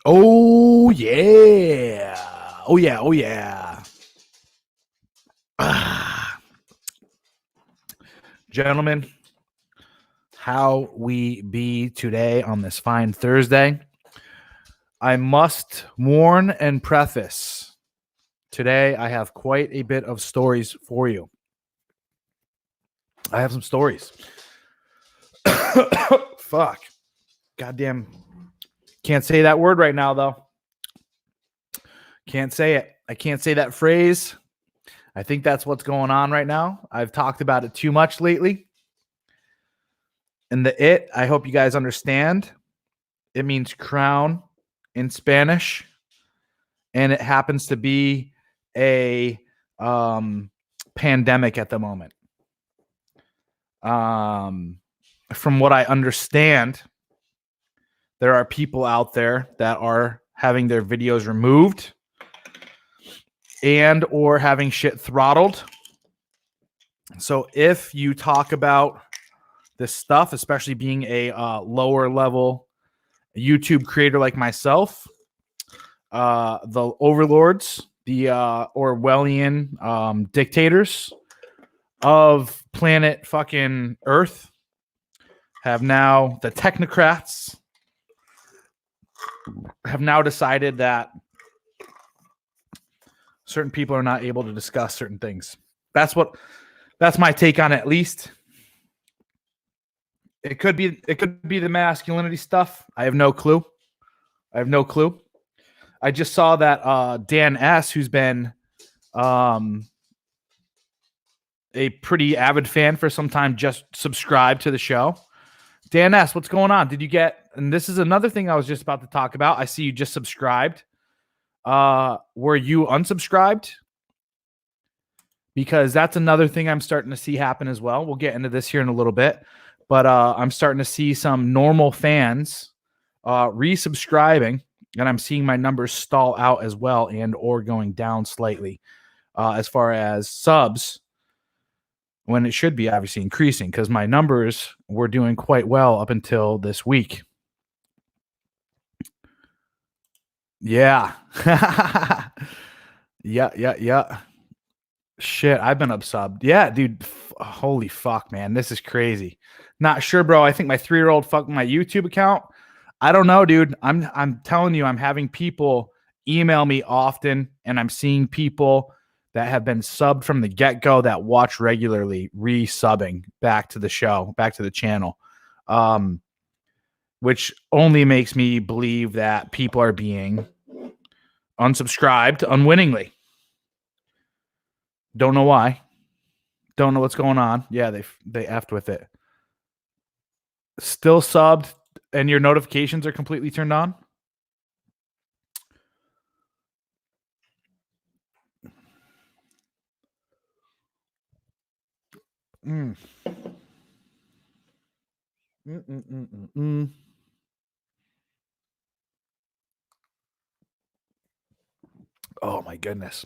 Oh, yeah. Oh, yeah. Oh, yeah. Gentlemen, how we be today on this fine Thursday. I must warn and preface. Today, I have quite a bit of stories for you. I have some stories. Fuck. Goddamn. Can't say that word right now, though. Can't say it. I can't say that phrase. I think that's what's going on right now. I've talked about it too much lately. And I hope you guys understand. It means crown in Spanish. And it happens to be a pandemic at the moment. From what I understand, there are people out there that are having their videos removed and or having shit throttled. So if you talk about this stuff, especially being a lower level YouTube creator like myself, the overlords, the Orwellian dictators of planet fucking Earth have now, the technocrats have now decided that certain people are not able to discuss certain things. That's my take on it, at least. It could be the masculinity stuff. I have no clue. I just saw that Dan S., who's been a pretty avid fan for some time, just subscribed to the show. Dan S., what's going on? Did you get, and this is another thing I was just about to talk about. I see you just subscribed. Were you unsubscribed? Because that's another thing I'm starting to see happen as well. We'll get into this here in a little bit. But I'm starting to see some normal fans resubscribing, and I'm seeing my numbers stall out as well and or going down slightly as far as subs, when it should be obviously increasing, because my numbers were doing quite well up until this week. Yeah. Yeah. Shit, I've been upsubbed. Yeah, dude. Holy fuck, man. This is crazy. Not sure, bro. I think my 3-year-old fucked my YouTube account. I don't know, dude. I'm telling you, I'm having people email me often, and I'm seeing people that have been subbed from the get-go that watch regularly re-subbing back to the show, back to the channel. Which only makes me believe that people are being unsubscribed unwittingly. Don't know why. Don't know what's going on. Yeah, they effed with it. Still subbed, and your notifications are completely turned on? Oh, my goodness.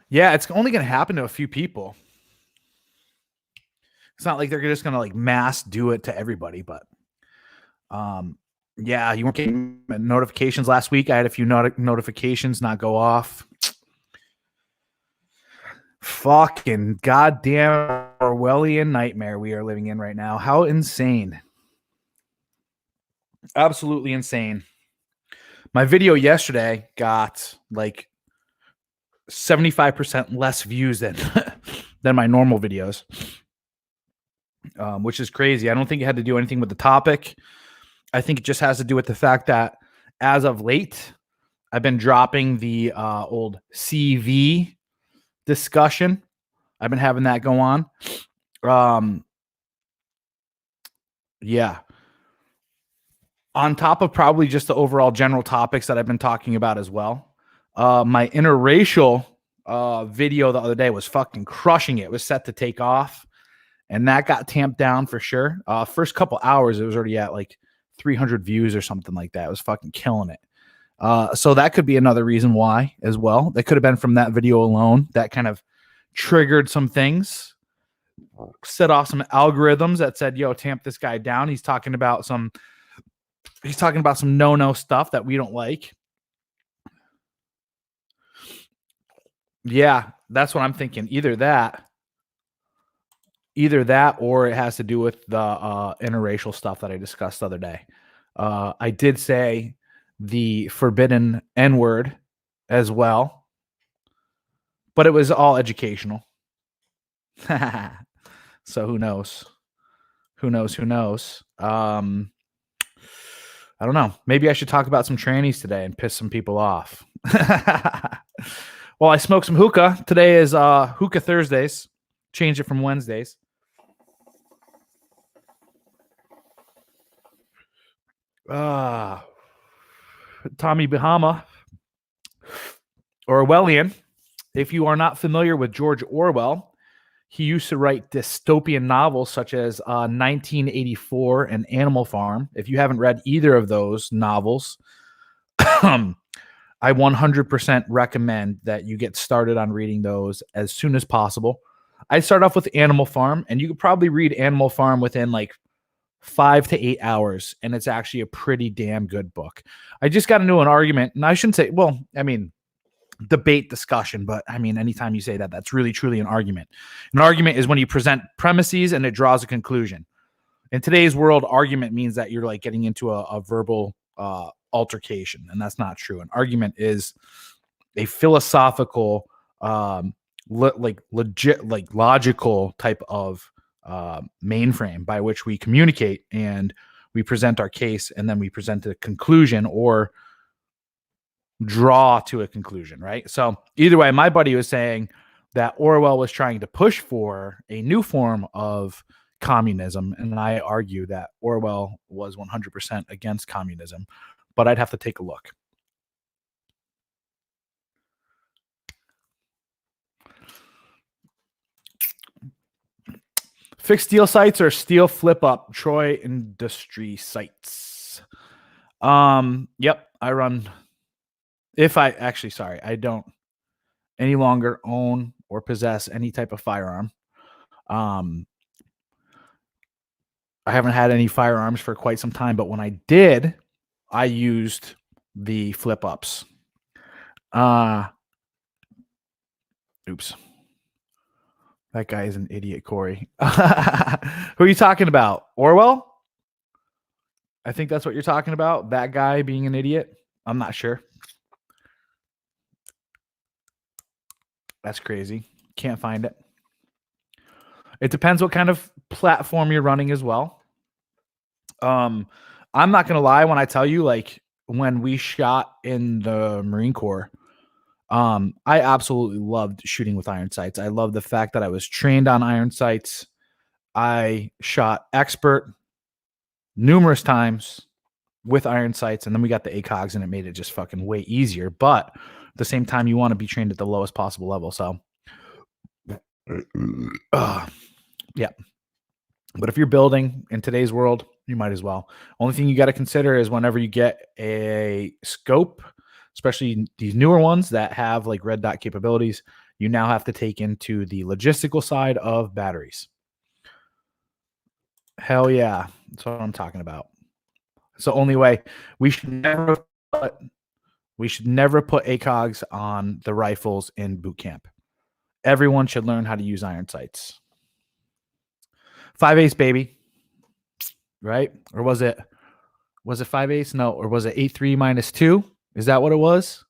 Yeah, it's only going to happen to a few people. It's not like they're just going to like mass do it to everybody, but yeah, you weren't getting notifications last week. I had a few notifications not go off. Fucking goddamn Orwellian nightmare we are living in right now. How insane. Absolutely insane. My video yesterday got like 75% less views than my normal videos, which is crazy. I don't think it had to do anything with the topic. I think it just has to do with the fact that as of late, I've been dropping the old CV discussion. I've been having that go on. Yeah. On top of probably just the overall general topics that I've been talking about as well. My interracial video the other day was fucking crushing it. It was set to take off, and that got tamped down for sure. First couple hours, it was already at like 300 views or something like that. It was fucking killing it. So that could be another reason why as well. That could have been from that video alone. That kind of triggered some things, set off some algorithms that said, yo, tamp this guy down. He's talking about some He's talking about some no stuff that we don't like. Yeah, that's what I'm thinking. Either that or it has to do with the interracial stuff that I discussed the other day. I did say the forbidden N-word as well, but it was all educational. So who knows? Who knows? I don't know. Maybe I should talk about some trannies today and piss some people off. Well, I smoked some hookah. Today is Hookah Thursdays. Changed it from Wednesdays. Tommy Bahama, Orwellian. If you are not familiar with George Orwell, he used to write dystopian novels such as 1984 and Animal Farm. If you haven't read either of those novels, I 100% recommend that you get started on reading those as soon as possible. I start off with Animal Farm, and you could probably read Animal Farm within like 5 to 8 hours, and it's actually a pretty damn good book. I just got into an argument, and I shouldn't say, well, I mean, debate discussion, but I mean, anytime you say that, that's really truly an argument. An argument is when you present premises and it draws a conclusion. In today's world, argument means that you're like getting into a verbal altercation, and that's not true. An argument is a philosophical, legit, like logical type of mainframe by which we communicate and we present our case, and then we present a conclusion or draw to a conclusion, right? So either way, my buddy was saying that Orwell was trying to push for a new form of communism, and I argue that Orwell was 100% against communism, but I'd have to take a look. Fixed steel sites or steel flip up, Troy Industry Sites. Yep, I run. I don't any longer own or possess any type of firearm. I haven't had any firearms for quite some time, but when I did, I used the flip ups. Oops. That guy is an idiot, Corey. Who are you talking about? Orwell? I think that's what you're talking about. That guy being an idiot. I'm not sure. That's crazy. Can't find it. It depends what kind of platform you're running as well. I'm not going to lie when I tell you, like, when we shot in the Marine Corps, I absolutely loved shooting with iron sights. I love the fact that I was trained on iron sights. I shot expert numerous times with iron sights, and then we got the ACOGs, and it made it just fucking way easier. But at the same time, you want to be trained at the lowest possible level. So, yeah. But if you're building in today's world, you might as well. Only thing you got to consider is whenever you get a scope, especially these newer ones that have like red dot capabilities, you now have to take into the logistical side of batteries. Hell yeah. That's what I'm talking about. It's the only way. We should never put ACOGs on the rifles in boot camp. Everyone should learn how to use iron sights. 5/8, baby. Right? Or was it 5/8? No, or was it 8/3 minus 2? Is that what it was?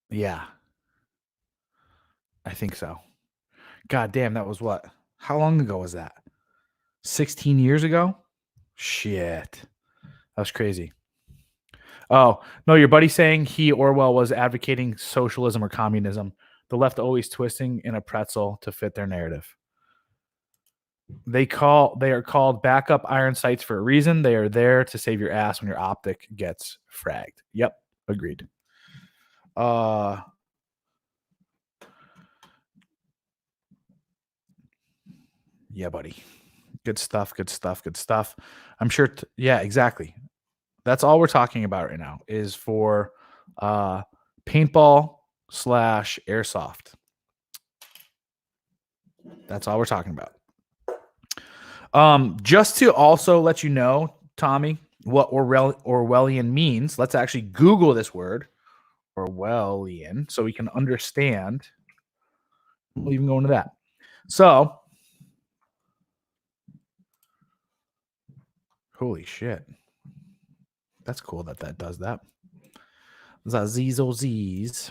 Yeah. I think so. God damn, that was what? How long ago was that? 16 years ago? Shit. That was crazy. Oh, no, your buddy saying Orwell was advocating socialism or communism. The left always twisting in a pretzel to fit their narrative. They are called backup iron sights for a reason. They are there to save your ass when your optic gets fragged. Yep, agreed. Yeah, buddy. Good stuff. I'm sure. Yeah, exactly. That's all we're talking about right now is for paintball / airsoft. That's all we're talking about. Just to also let you know, Tommy, what Orwellian means, let's actually Google this word, Orwellian, so we can understand. We'll even go into that. So, holy shit. That's cool that does that. Z's.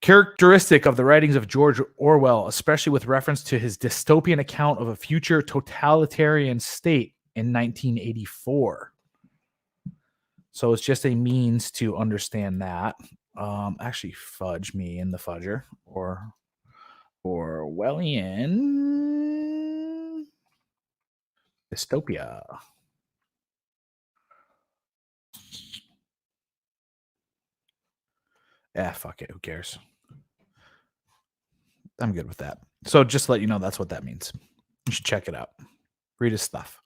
Characteristic of the writings of George Orwell, especially with reference to his dystopian account of a future totalitarian state in 1984. So it's just a means to understand that. Actually, fudge me in the fudger, or Orwellian dystopia. Fuck it. Who cares? I'm good with that. So just to let you know, that's what that means. You should check it out. Read his stuff.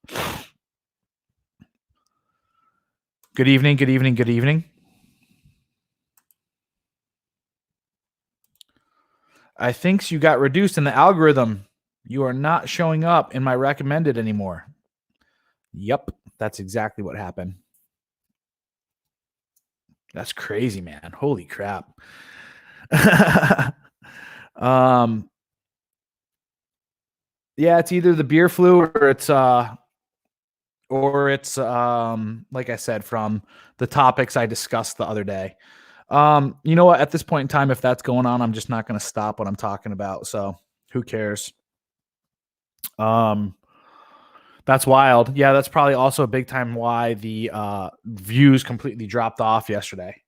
Good evening. Good evening. Good evening. I think you got reduced in the algorithm. You are not showing up in my recommended anymore. Yep, that's exactly what happened. That's crazy, man. Holy crap. Yeah, it's either the beer flu or it's like I said, from the topics I discussed the other day. You know what? At this point in time, if that's going on, I'm just not going to stop what I'm talking about. So who cares? That's wild. Yeah, that's probably also a big time why the views completely dropped off yesterday.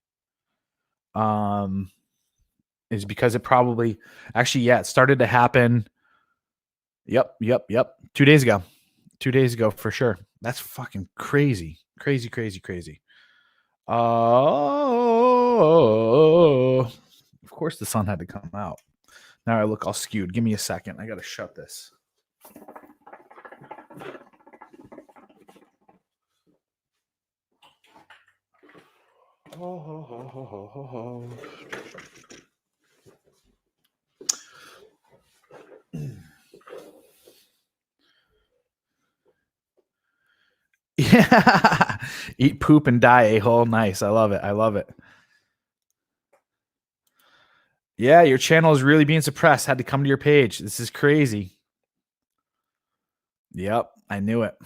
Is because it probably it started to happen. Yep. 2 days ago. 2 days ago for sure. That's fucking crazy. Crazy. Oh, of course the sun had to come out. Now I look all skewed. Give me a second. I got to shut this. Yeah. Eat poop and die, a-hole. Nice. I love it. Yeah, your channel is really being suppressed. Had to come to your page. This is crazy. Yep, I knew it.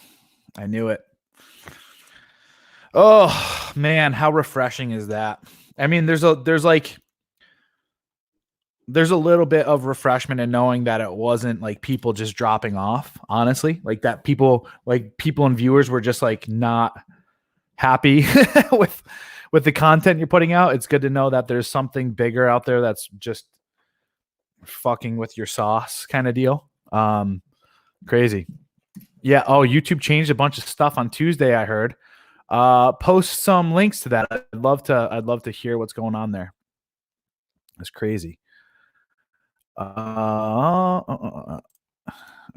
Oh, man, how refreshing is that? I mean, there's a little bit of refreshment in knowing that it wasn't like people just dropping off, honestly. Like that people and viewers were just like not happy with the content you're putting out. It's good to know that there's something bigger out there that's just fucking with your sauce kind of deal. Crazy. Yeah. Oh, YouTube changed a bunch of stuff on Tuesday, I heard. Post some links to that. I'd love to hear what's going on there. That's crazy.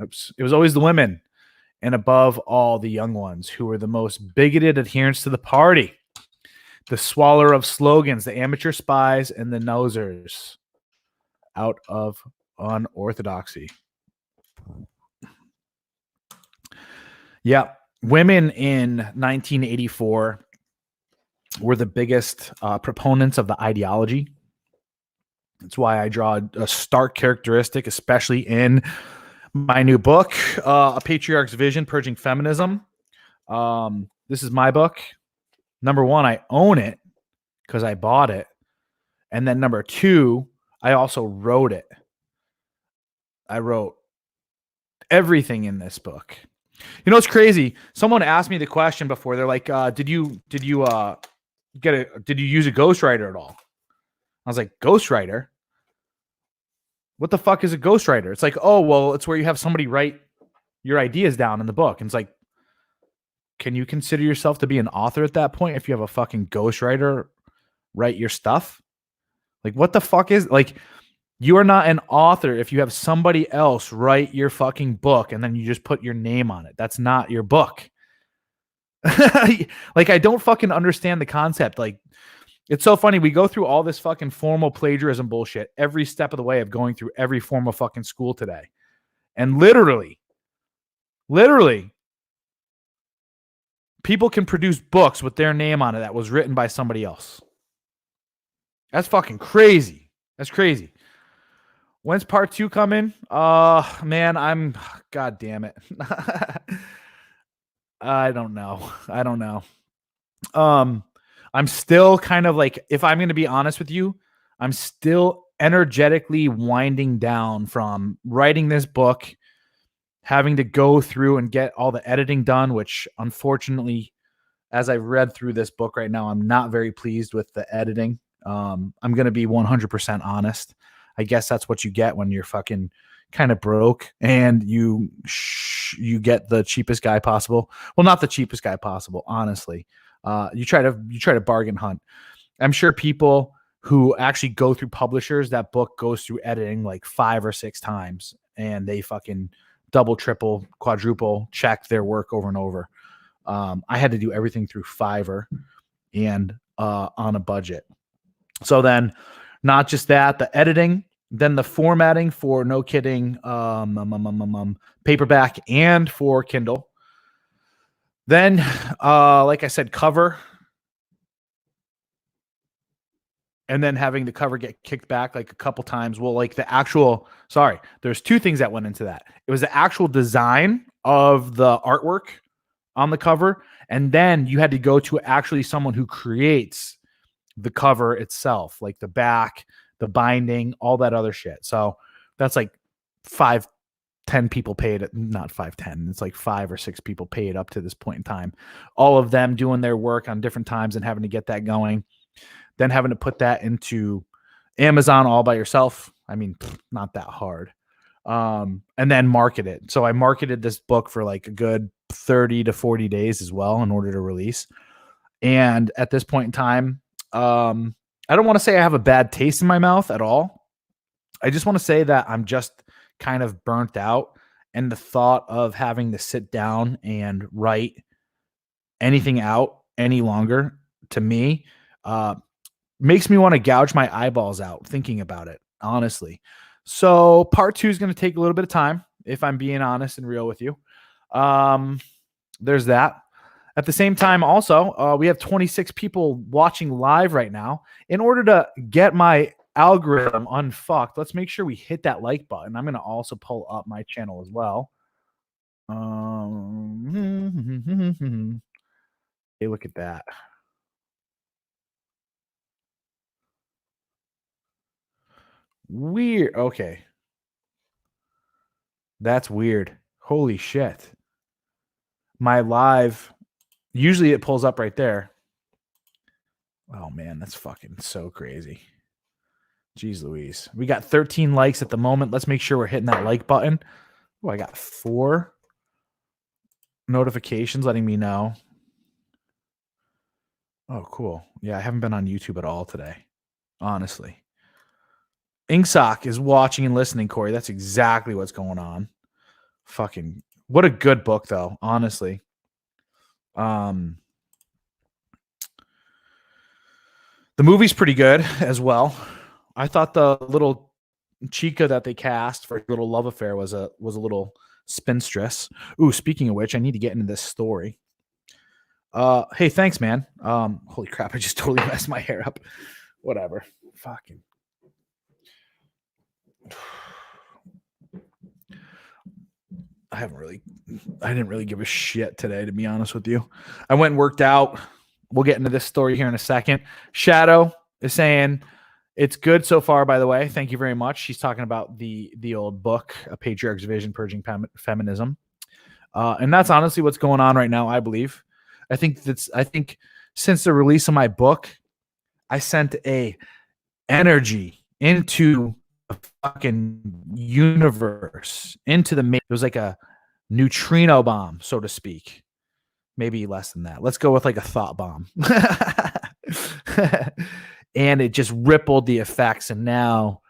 Oops. It was always the women, and above all, the young ones who were the most bigoted adherents to the party. The swaller of slogans, the amateur spies, and the nosers out of unorthodoxy. Yeah. Women in 1984 were the biggest proponents of the ideology. That's why I draw a stark characteristic, especially in my new book, A Patriarch's Vision, Purging Feminism. This is my book. Number one, I own it because I bought it. And then number two, I also wrote it. I wrote everything in this book. You know, it's crazy. Someone asked me the question before. They're like, did you use a ghostwriter at all? I was like, ghostwriter? What the fuck is a ghostwriter? It's like, oh, well, it's where you have somebody write your ideas down in the book. And it's like, can you consider yourself to be an author at that point if you have a fucking ghostwriter write your stuff? Like, what the fuck is, like, you are not an author if you have somebody else write your fucking book and then you just put your name on it. That's not your book. Like, I don't fucking understand the concept. Like, It's so funny. We go through all this fucking formal plagiarism bullshit every step of the way of going through every form of fucking school today. And literally, people can produce books with their name on it that was written by somebody else. That's fucking crazy. That's crazy. When's part 2 coming? Man, God damn it. I don't know. I'm still kind of like, if I'm going to be honest with you, I'm still energetically winding down from writing this book, having to go through and get all the editing done, which unfortunately, as I've read through this book right now, I'm not very pleased with the editing. I'm going to be 100% honest. I guess that's what you get when you're fucking kind of broke and you get the cheapest guy possible. Well, not the cheapest guy possible, honestly. You try to bargain hunt. I'm sure people who actually go through publishers, that book goes through editing like 5 or 6 times, and they fucking double, triple, quadruple check their work over and over. I had to do everything through Fiverr and on a budget. So then, not just that, the editing, then the formatting for, no kidding, paperback and for Kindle. Then, like I said, cover. And then having the cover get kicked back like a couple times. Well, like there's 2 things that went into that. It was the actual design of the artwork on the cover. And then you had to go to actually someone who creates the cover itself, like the back, the binding, all that other shit. So that's like 5-10 people paid, not 5-10. It's like 5 or 6 people paid up to this point in time. All of them doing their work on different times and having to get that going. Then having to put that into Amazon all by yourself. I mean, not that hard. And then market it. So I marketed this book for like a good 30 to 40 days as well in order to release. And at this point in time, I don't want to say I have a bad taste in my mouth at all. I just want to say that I'm just kind of burnt out. And the thought of having to sit down and write anything out any longer, to me, makes me want to gouge my eyeballs out thinking about it, honestly. So part 2 is going to take a little bit of time, if I'm being honest and real with you. There's that. At the same time, also, we have 26 people watching live right now. In order to get my algorithm unfucked, let's make sure we hit that like button. I'm going to also pull up my channel as well. Hey, look at that. Weird. Okay. That's weird. Holy shit. My live, usually it pulls up right there. Oh man, that's fucking so crazy. Jeez Louise. We got 13 likes at the moment. Let's make sure we're hitting that like button. Oh, I got 4 notifications letting me know. Oh, cool. Yeah, I haven't been on YouTube at all today, honestly. Inksock is watching and listening, Corey. That's exactly what's going on. Fucking, what a good book, though, honestly. The movie's pretty good as well. I thought the little chica that they cast for Little Love Affair was a little spinstress. Ooh, speaking of which, I need to get into this story. Hey, thanks, man. Holy crap, I just totally messed my hair up. Whatever. Fucking. I didn't really give a shit today, to be honest with you. I went and worked out. We'll get into this story here in a second. Shadow is saying it's good so far, by the way. Thank you very much. She's talking about the old book, A Patriarch's Vision, Purging Feminism. And that's honestly what's going on right now, I believe. I think since the release of my book, I sent a energy into a fucking universe, into the, it was like a neutrino bomb, so to speak. Maybe less than that. Let's go with like a thought bomb. And it just rippled the effects. And now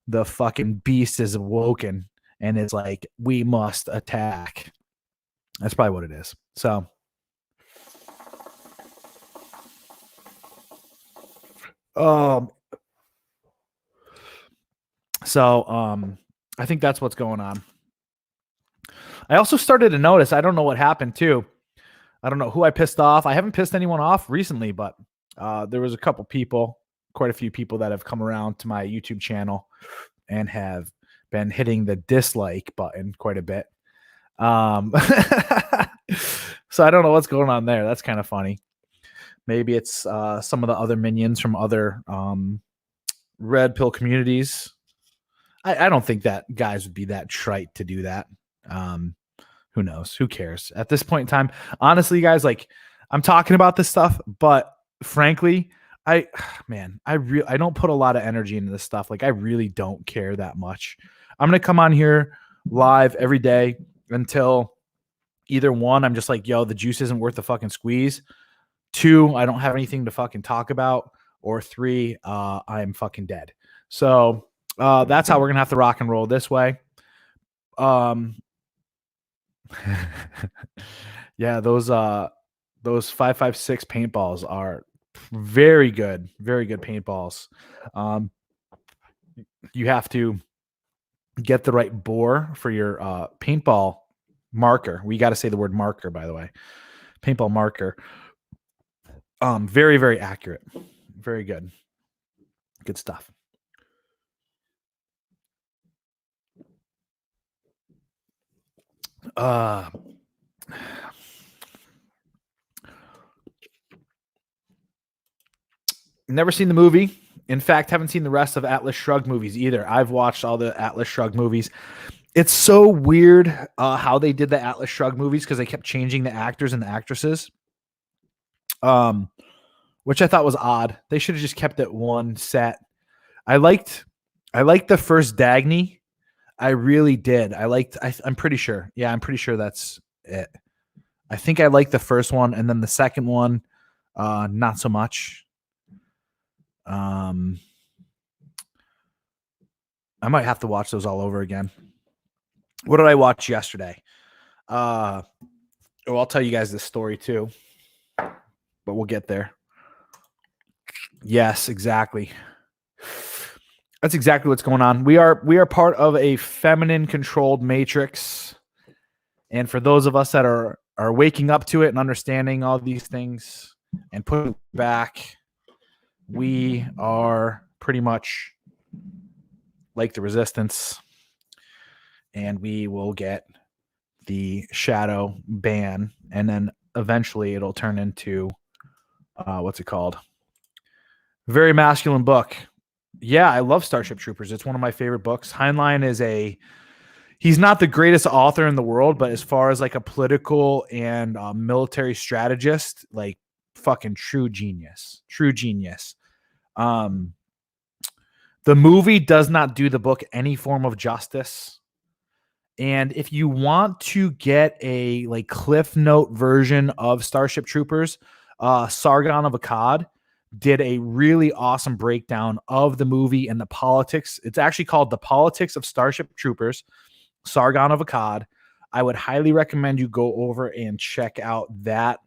the fucking beast is awoken. And it's like, we must attack. That's probably what it is. So So I think that's what's going on. I also started to notice, I don't know what happened too. I don't know who I pissed off. I haven't pissed anyone off recently, but there was quite a few people that have come around to my YouTube channel and have been hitting the dislike button quite a bit. So I don't know what's going on there. That's kind of funny. Maybe it's some of the other minions from other red pill communities. I don't think that guys would be that trite to do that. Who knows? Who cares? At this point in time, honestly, guys, like I'm talking about this stuff, but frankly, I don't put a lot of energy into this stuff. Like I really don't care that much. I'm gonna come on here live every day until either one, I'm just like, yo, the juice isn't worth the fucking squeeze. 2, I don't have anything to fucking talk about. Or 3, I'm fucking dead. So that's how we're gonna have to rock and roll this way. Yeah, those 5.56 paintballs are very good paintballs. You have to get the right bore for your paintball marker. We got to say the word marker, by the way. Paintball marker. Very, very accurate. Very good. Good stuff. Never seen the movie. In fact, haven't seen the rest of Atlas Shrugged movies either. I've watched all the Atlas Shrugged movies. It's so weird how they did the Atlas Shrugged movies because they kept changing the actors and the actresses, which I thought was odd. They should have just kept it one set. I liked the first Dagny. I really did. I'm pretty sure. Yeah, I'm pretty sure that's it. I think I liked the first one, and then the second one, not so much. I might have to watch those all over again. What did I watch yesterday? I'll tell you guys this story too, but we'll get there. Yes, exactly. That's exactly what's going on. We are part of a feminine controlled matrix. And for those of us that are waking up to it and understanding all these things and putting it back, we are pretty much like the resistance, and we will get the shadow ban, and then eventually it'll turn into what's it called? Very masculine book. Yeah, I love Starship Troopers. It's one of my favorite books. Heinlein he's not the greatest author in the world, but as far as like a political and military strategist, like fucking true genius. The movie does not do the book any form of justice. And if you want to get a like Cliff Note version of Starship Troopers, Sargon of Akkad did a really awesome breakdown of the movie and the politics. It's actually called The Politics of Starship Troopers, Sargon of Akkad. I would highly recommend you go over and check out that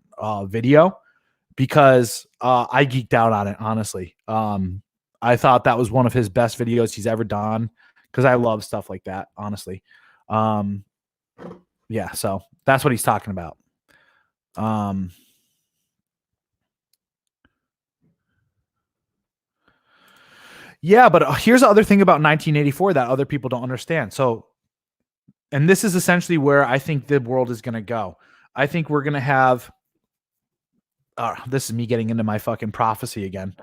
video because I geeked out on it, honestly. I thought that was one of his best videos he's ever done because I love stuff like that, honestly. Yeah, so that's what he's talking about. Yeah, but here's the other thing about 1984 that other people don't understand. So, and this is essentially where I think the world is going to go. I think we're going to have, this is me getting into my fucking prophecy again.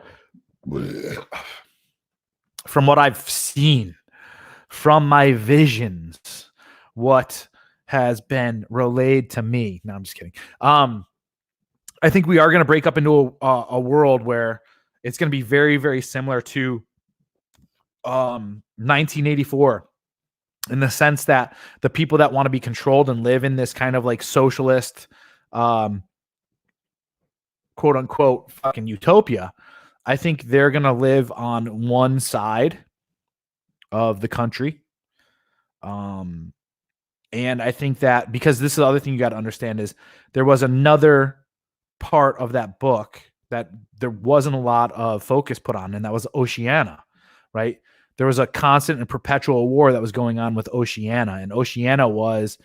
From what I've seen, from my visions, what has been relayed to me. No, I'm just kidding. I think we are going to break up into a world where it's going to be very, very similar to 1984 in the sense that the people that want to be controlled and live in this kind of like socialist, quote unquote, fucking utopia, I think they're going to live on one side of the country. And I think that because this is the other thing you got to understand is there was another part of that book that there wasn't a lot of focus put on, and that was Oceania, right? There was a constant and perpetual war that was going on with Oceania, and Oceania was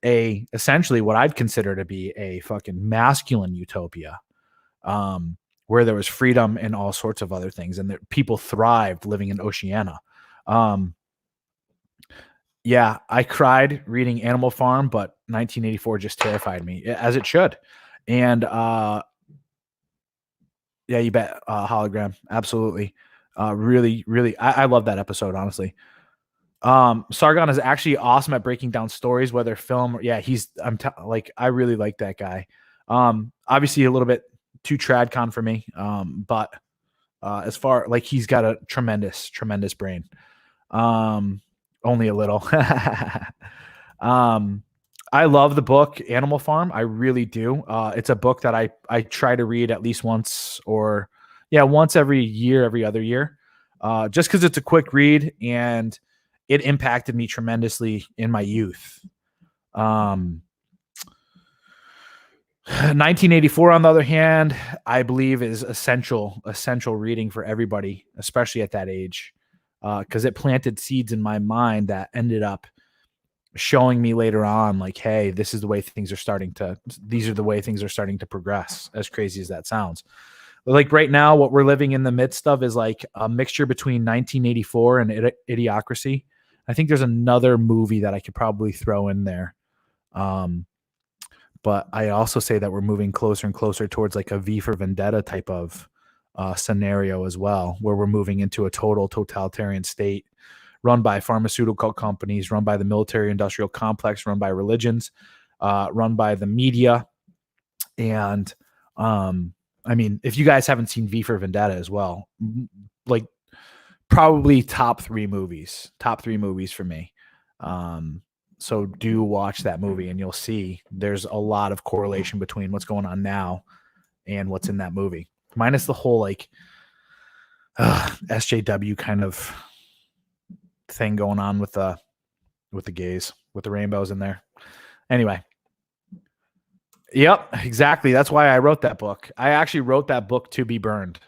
essentially what I'd consider to be a fucking masculine utopia, where there was freedom and all sorts of other things, and that people thrived living in Oceania. Yeah, I cried reading Animal Farm, but 1984 just terrified me, as it should. And yeah, you bet. Hologram, absolutely. Really, really, I love that episode, honestly. Sargon is actually awesome at breaking down stories, whether film or I really like that guy. Obviously a little bit too tradcon for me. But as far like he's got a tremendous brain. Only a little. I love the book Animal Farm. I really do. It's a book that I try to read at least once once every year, every other year. Just because it's a quick read and it impacted me tremendously in my youth. 1984, on the other hand, I believe is essential reading for everybody, especially at that age, because it planted seeds in my mind that ended up showing me later on, like, hey, these are the way things are starting to progress, as crazy as that sounds. Like right now, what we're living in the midst of is like a mixture between 1984 and Idiocracy. I think there's another movie that I could probably throw in there. But I also say that we're moving closer and closer towards like a V for Vendetta type of scenario as well, where we're moving into a total totalitarian state run by pharmaceutical companies, run by the military industrial complex, run by religions, run by the media. And I mean, if you guys haven't seen V for Vendetta as well, like probably top three movies for me. So do watch that movie and you'll see there's a lot of correlation between what's going on now and what's in that movie, minus the whole like SJW kind of thing going on with the gays, with the rainbows in there. Anyway. Yep, exactly. That's why I wrote that book. I actually wrote that book to be burned.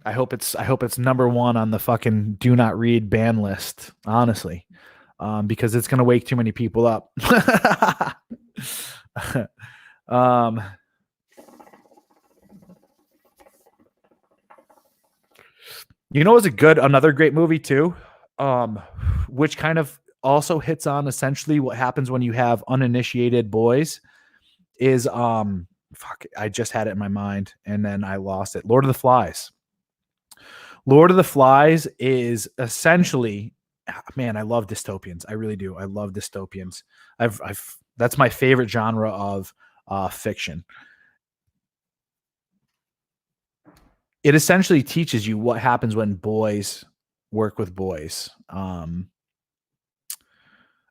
I hope it's number one on the fucking do not read ban list, honestly, because it's going to wake too many people up. You know, it's another great movie too, which kind of also hits on essentially what happens when you have uninitiated boys is I just had it in my mind and then I lost it. Lord of the Flies. Lord of the Flies is essentially, man, I love dystopians. I really do. I love dystopians. That's my favorite genre of fiction. It essentially teaches you what happens when boys work with boys,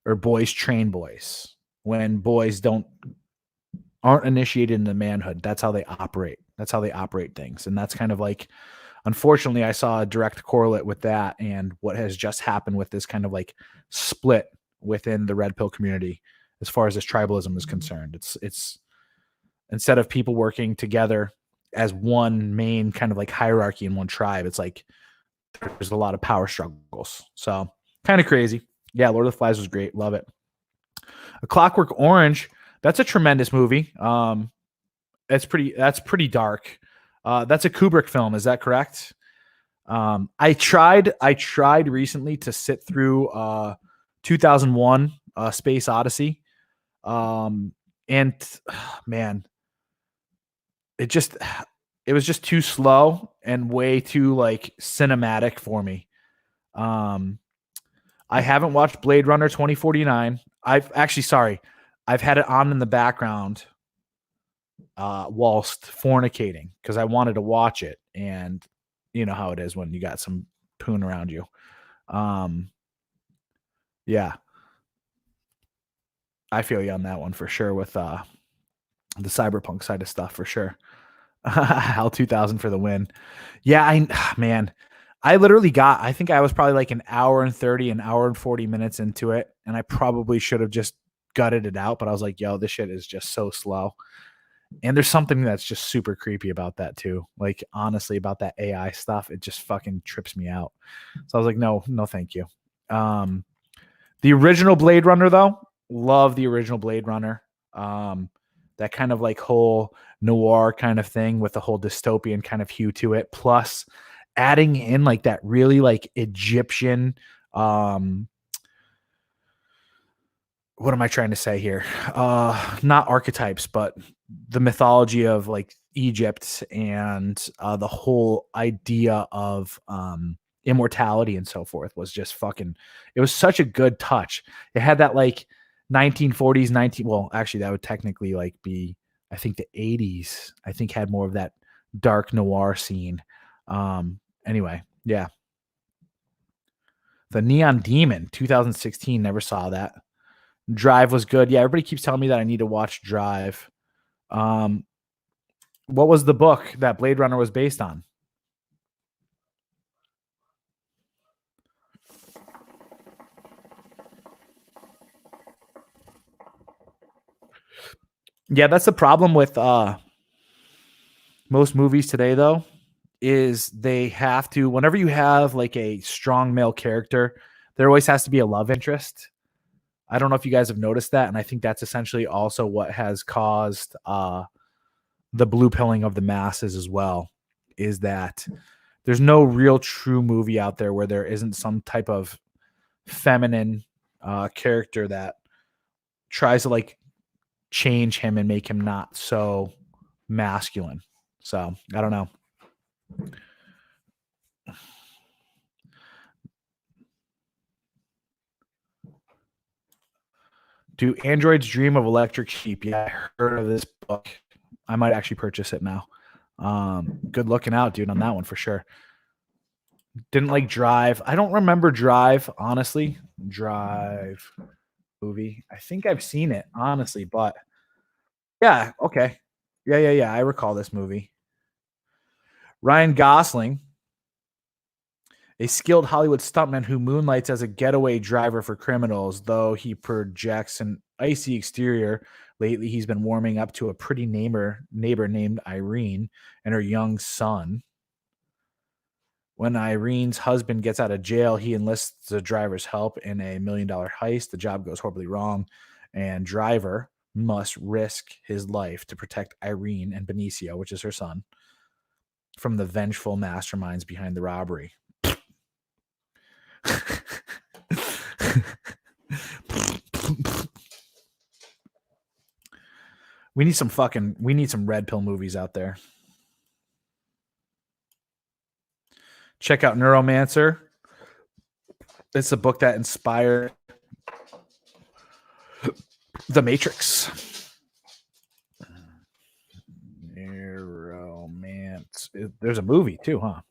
or boys train boys. When boys aren't initiated into manhood, that's how they operate. That's how they operate things. And that's kind of like, unfortunately, I saw a direct correlate with that and what has just happened with this kind of like split within the red pill community as far as this tribalism is concerned. It's instead of people working together as one main kind of like hierarchy in one tribe, it's like there's a lot of power struggles. So kind of crazy. Yeah, Lord of the Flies was great. Love it. A Clockwork Orange, that's a tremendous movie. That's pretty dark. That's a Kubrick film. Is that correct? I tried recently to sit through 2001 Space Odyssey. And man, it was just too slow and way too like cinematic for me. I haven't watched Blade Runner 2049. I've had it on in the background whilst fornicating because I wanted to watch it, and you know how it is when you got some poon around you. Yeah, I feel you on that one for sure with the cyberpunk side of stuff for sure. HAL 2000 for the win. Yeah, I think I was probably like an hour and 30, an hour and 40 minutes into it, and I probably should have just gutted it out, but I was like, yo, this shit is just so slow. And there's something that's just super creepy about that too. Like honestly, about that AI stuff, it just fucking trips me out. So I was like, no, thank you. The original Blade Runner, though, love the original Blade Runner. That kind of like whole noir kind of thing with the whole dystopian kind of hue to it, plus adding in like that really like Egyptian. What am I trying to say here? Not archetypes, but the mythology of like Egypt and the whole idea of immortality and so forth was just fucking, it was such a good touch. It had that like 1940s, well, actually that would technically like be, I think the 80s, I think had more of that dark noir scene. Anyway, yeah. The Neon Demon, 2016, never saw that. Drive was good. Yeah, everybody keeps telling me that I need to watch Drive. What was the book that Blade Runner was based on? Yeah, that's the problem with most movies today, though, is they have to, whenever you have like a strong male character, there always has to be a love interest. I don't know if you guys have noticed that, and I think that's essentially also what has caused the blue pilling of the masses as well, is that there's no real true movie out there where there isn't some type of feminine character that tries to like change him and make him not so masculine. So I don't know. Do androids dream of electric sheep? Yeah, I heard of this book. I might actually purchase it now. Good looking out, dude, on that one for sure. Didn't like Drive. I don't remember Drive, honestly. Drive movie. I think I've seen it, honestly, but yeah, okay. Yeah. I recall this movie. Ryan Gosling, a skilled Hollywood stuntman who moonlights as a getaway driver for criminals, though he projects an icy exterior. Lately, he's been warming up to a pretty neighbor named Irene and her young son. When Irene's husband gets out of jail, he enlists the driver's help in a $1 million heist. The job goes horribly wrong, and driver must risk his life to protect Irene and Benicio, which is her son, from the vengeful masterminds behind the robbery. We need some red pill movies out there. Check out Neuromancer. It's a book that inspired The Matrix. Neuromance. There's a movie too, huh?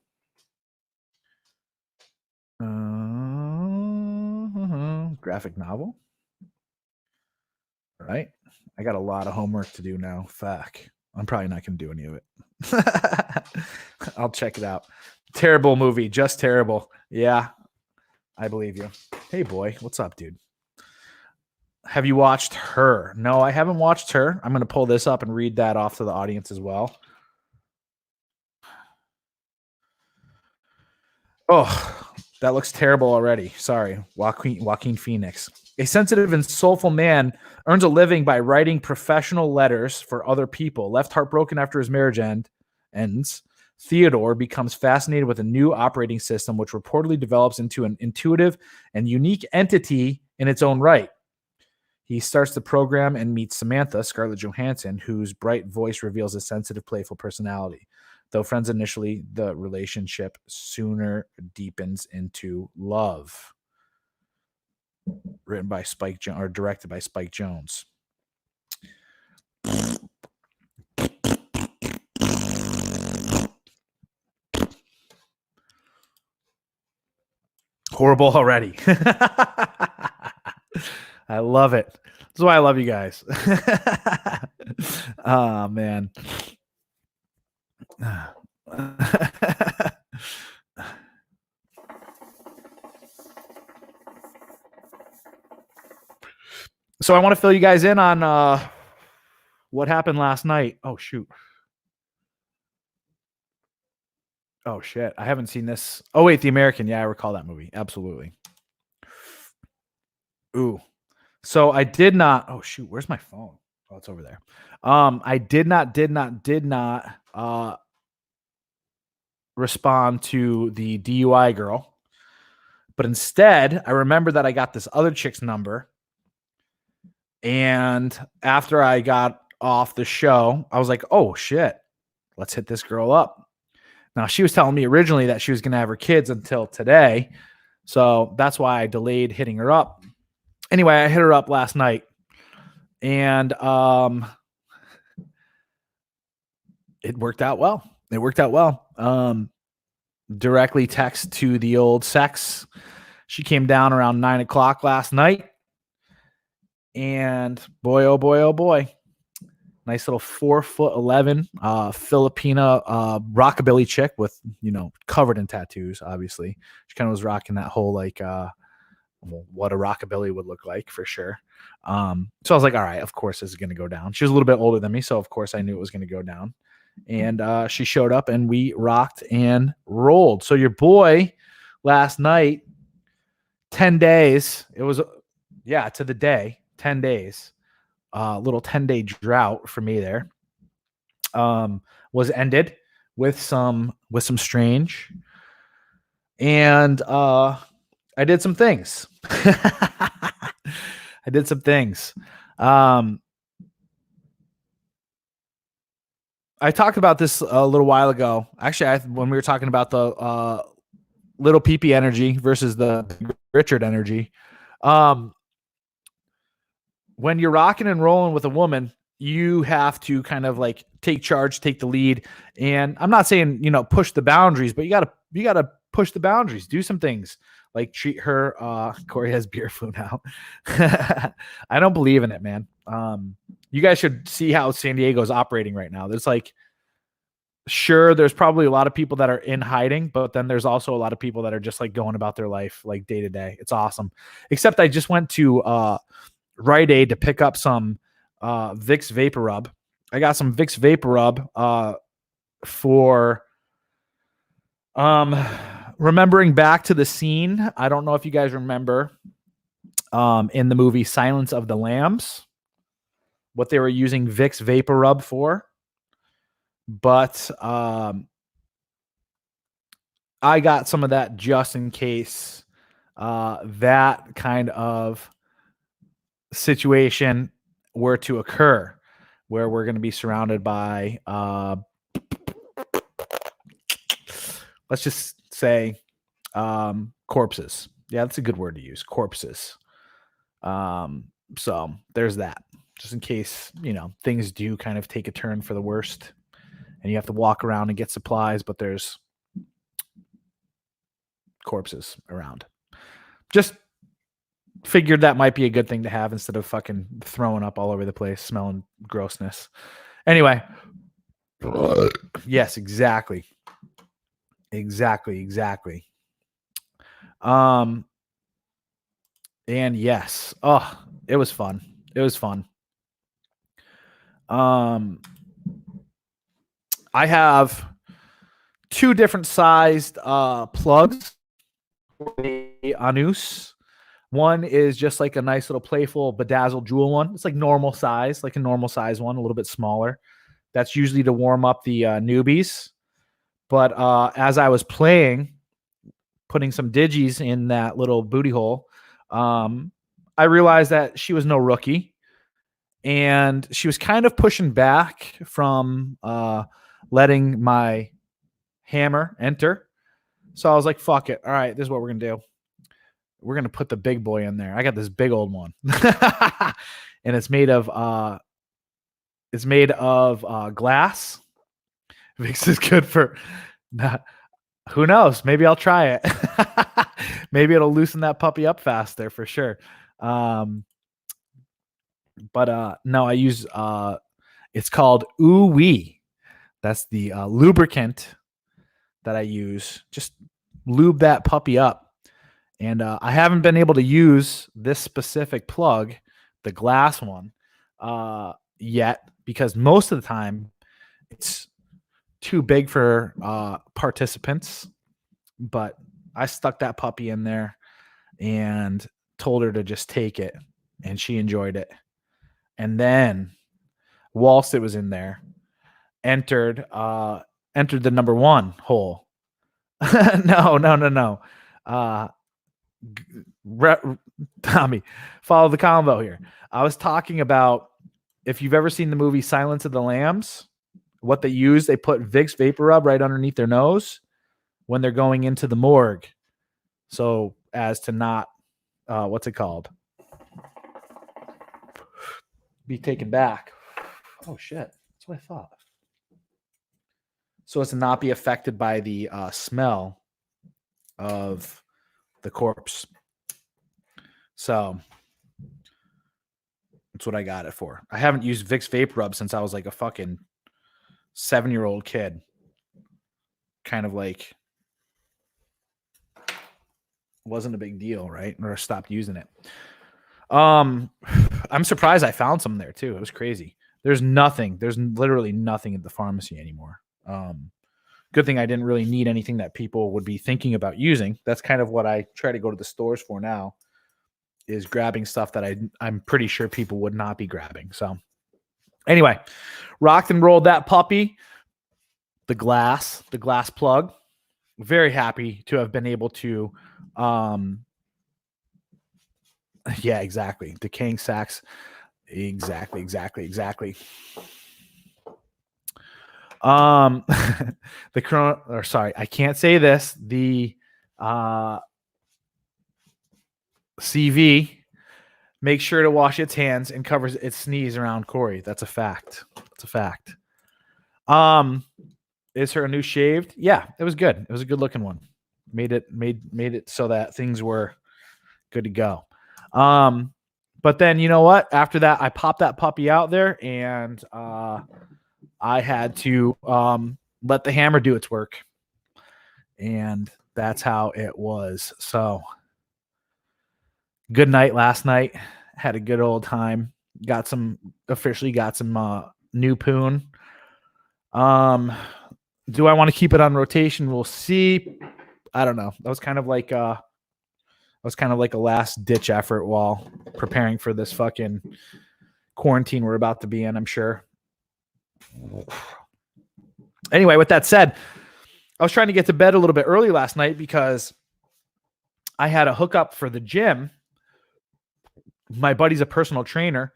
Graphic novel. Right. I got a lot of homework to do now. Fuck. I'm probably not going to do any of it. I'll check it out. Terrible movie. Just terrible. Yeah. I believe you. Hey, boy. What's up, dude? Have you watched Her? No, I haven't watched Her. I'm going to pull this up and read that off to the audience as well. Oh, that looks terrible already. Sorry. Joaquin Phoenix. A sensitive and soulful man earns a living by writing professional letters for other people. Left heartbroken after his marriage ends, Theodore becomes fascinated with a new operating system, which reportedly develops into an intuitive and unique entity in its own right. He starts the program and meets Samantha, Scarlett Johansson, whose bright voice reveals a sensitive, playful personality. Though friends initially, the relationship sooner deepens into love. Written by Spike Jones, or directed by Spike Jones. Horrible already. I love it. That's why I love you guys. Oh, man. So I want to fill you guys in on What happened last night? Oh, shoot. Oh, shit. I haven't seen this. Oh, wait, The American. Yeah, I recall that movie. Absolutely. Ooh. So I did not. Oh, shoot. Where's my phone? Oh, it's over there. I did not respond to the DUI girl. But instead, I remember that I got this other chick's number. And after I got off the show, I was like, oh, shit, let's hit this girl up. Now, she was telling me originally that she was going to have her kids until today. So that's why I delayed hitting her up. Anyway, I hit her up last night. And it worked out well. Directly text to the old sex. She came down around 9 o'clock last night. And boy, oh boy, oh boy. Nice little 4'11" Filipina rockabilly chick with, covered in tattoos, obviously. She kind of was rocking that whole what a rockabilly would look like for sure. So I was like, all right, of course this is going to go down. She was a little bit older than me, so of course I knew it was going to go down. And she showed up and we rocked and rolled. So your boy last night, 10 days, it was, to the day, 10 days. Little 10-day drought for me there was ended with some strange, and I did some things. I talked about this a little while ago. Actually, when we were talking about the little peepee energy versus the Richard energy. When you're rocking and rolling with a woman, you have to kind of like take charge, take the lead. And I'm not saying, push the boundaries, but you gotta push the boundaries, do some things like treat her. Corey has beer flu now. I don't believe in it, man. You guys should see how San Diego is operating right now. There's sure, there's probably a lot of people that are in hiding, but then there's also a lot of people that are just like going about their life like day to day. It's awesome. Except I just went to, Rite Aid to pick up some Vicks Vapor Rub. I got some Vicks Vapor Rub for remembering back to the scene. I don't know if you guys remember in the movie Silence of the Lambs what they were using Vicks Vapor Rub for. But I got some of that just in case that kind of situation were to occur where we're going to be surrounded by let's just say corpses. Yeah, that's a good word to use, corpses. So there's that, just in case things do kind of take a turn for the worst and you have to walk around and get supplies, but there's corpses around. Just figured that might be a good thing to have instead of fucking throwing up all over the place, smelling grossness. Anyway. Yes, exactly. And yes. Oh, it was fun. I have 2 different sized plugs for the anus. One is just like a nice little playful bedazzled jewel one. It's like normal size, like a normal size one, a little bit smaller. That's usually to warm up the newbies. But as I was putting some digis in that little booty hole, I realized that she was no rookie. And she was kind of pushing back from letting my hammer enter. So I was like, fuck it. All right, this is what we're going to do. We're going to put the big boy in there. I got this big old one. And it's made of glass. Vicks is good for who knows? Maybe I'll try it. Maybe it'll loosen that puppy up faster for sure. But no, I use it's called Ooh Wee. That's the lubricant that I use. Just lube that puppy up. And I haven't been able to use this specific plug, the glass one, yet. because most of the time it's too big for participants. But I stuck that puppy in there and told her to just take it, and she enjoyed it. And then whilst it was in there, entered the number 1 hole. No. Tommy, follow the combo here. I was talking about, if you've ever seen the movie Silence of the Lambs, what they use, they put Vicks Vapor Rub right underneath their nose when they're going into the morgue, so as to not what's it called, be taken back. Oh shit, that's what I thought. So as to not be affected by the smell of the corpse. So that's what I got it for. I haven't used Vicks Vapor Rub since I was like a fucking 7-year-old kid. Kind of like wasn't a big deal, right? Or I stopped using it. I'm surprised I found some there too. It was crazy. There's literally nothing at the pharmacy anymore. Good thing I didn't really need anything that people would be thinking about using. That's kind of what I try to go to the stores for now, is grabbing stuff that I'm pretty sure people would not be grabbing. So anyway, rocked and rolled that puppy, the glass plug. Very happy to have been able to, yeah, exactly. Decaying sacks. Exactly. I can't say this. The CV, make sure to wash its hands and covers its sneeze around Corey. That's a fact. Is her a new shaved? Yeah, it was good. It was a good looking one. Made it so that things were good to go. But then you know what? After that, I popped that puppy out there, and I had to let the hammer do its work. And that's how it was. So good night last night. Had a good old time. Officially got some new poon. Do I want to keep it on rotation? We'll see. I don't know. That was kind of like a last ditch effort while preparing for this fucking quarantine we're about to be in, I'm sure. Anyway, with that said, I was trying to get to bed a little bit early last night because I had a hookup for the gym. My buddy's a personal trainer.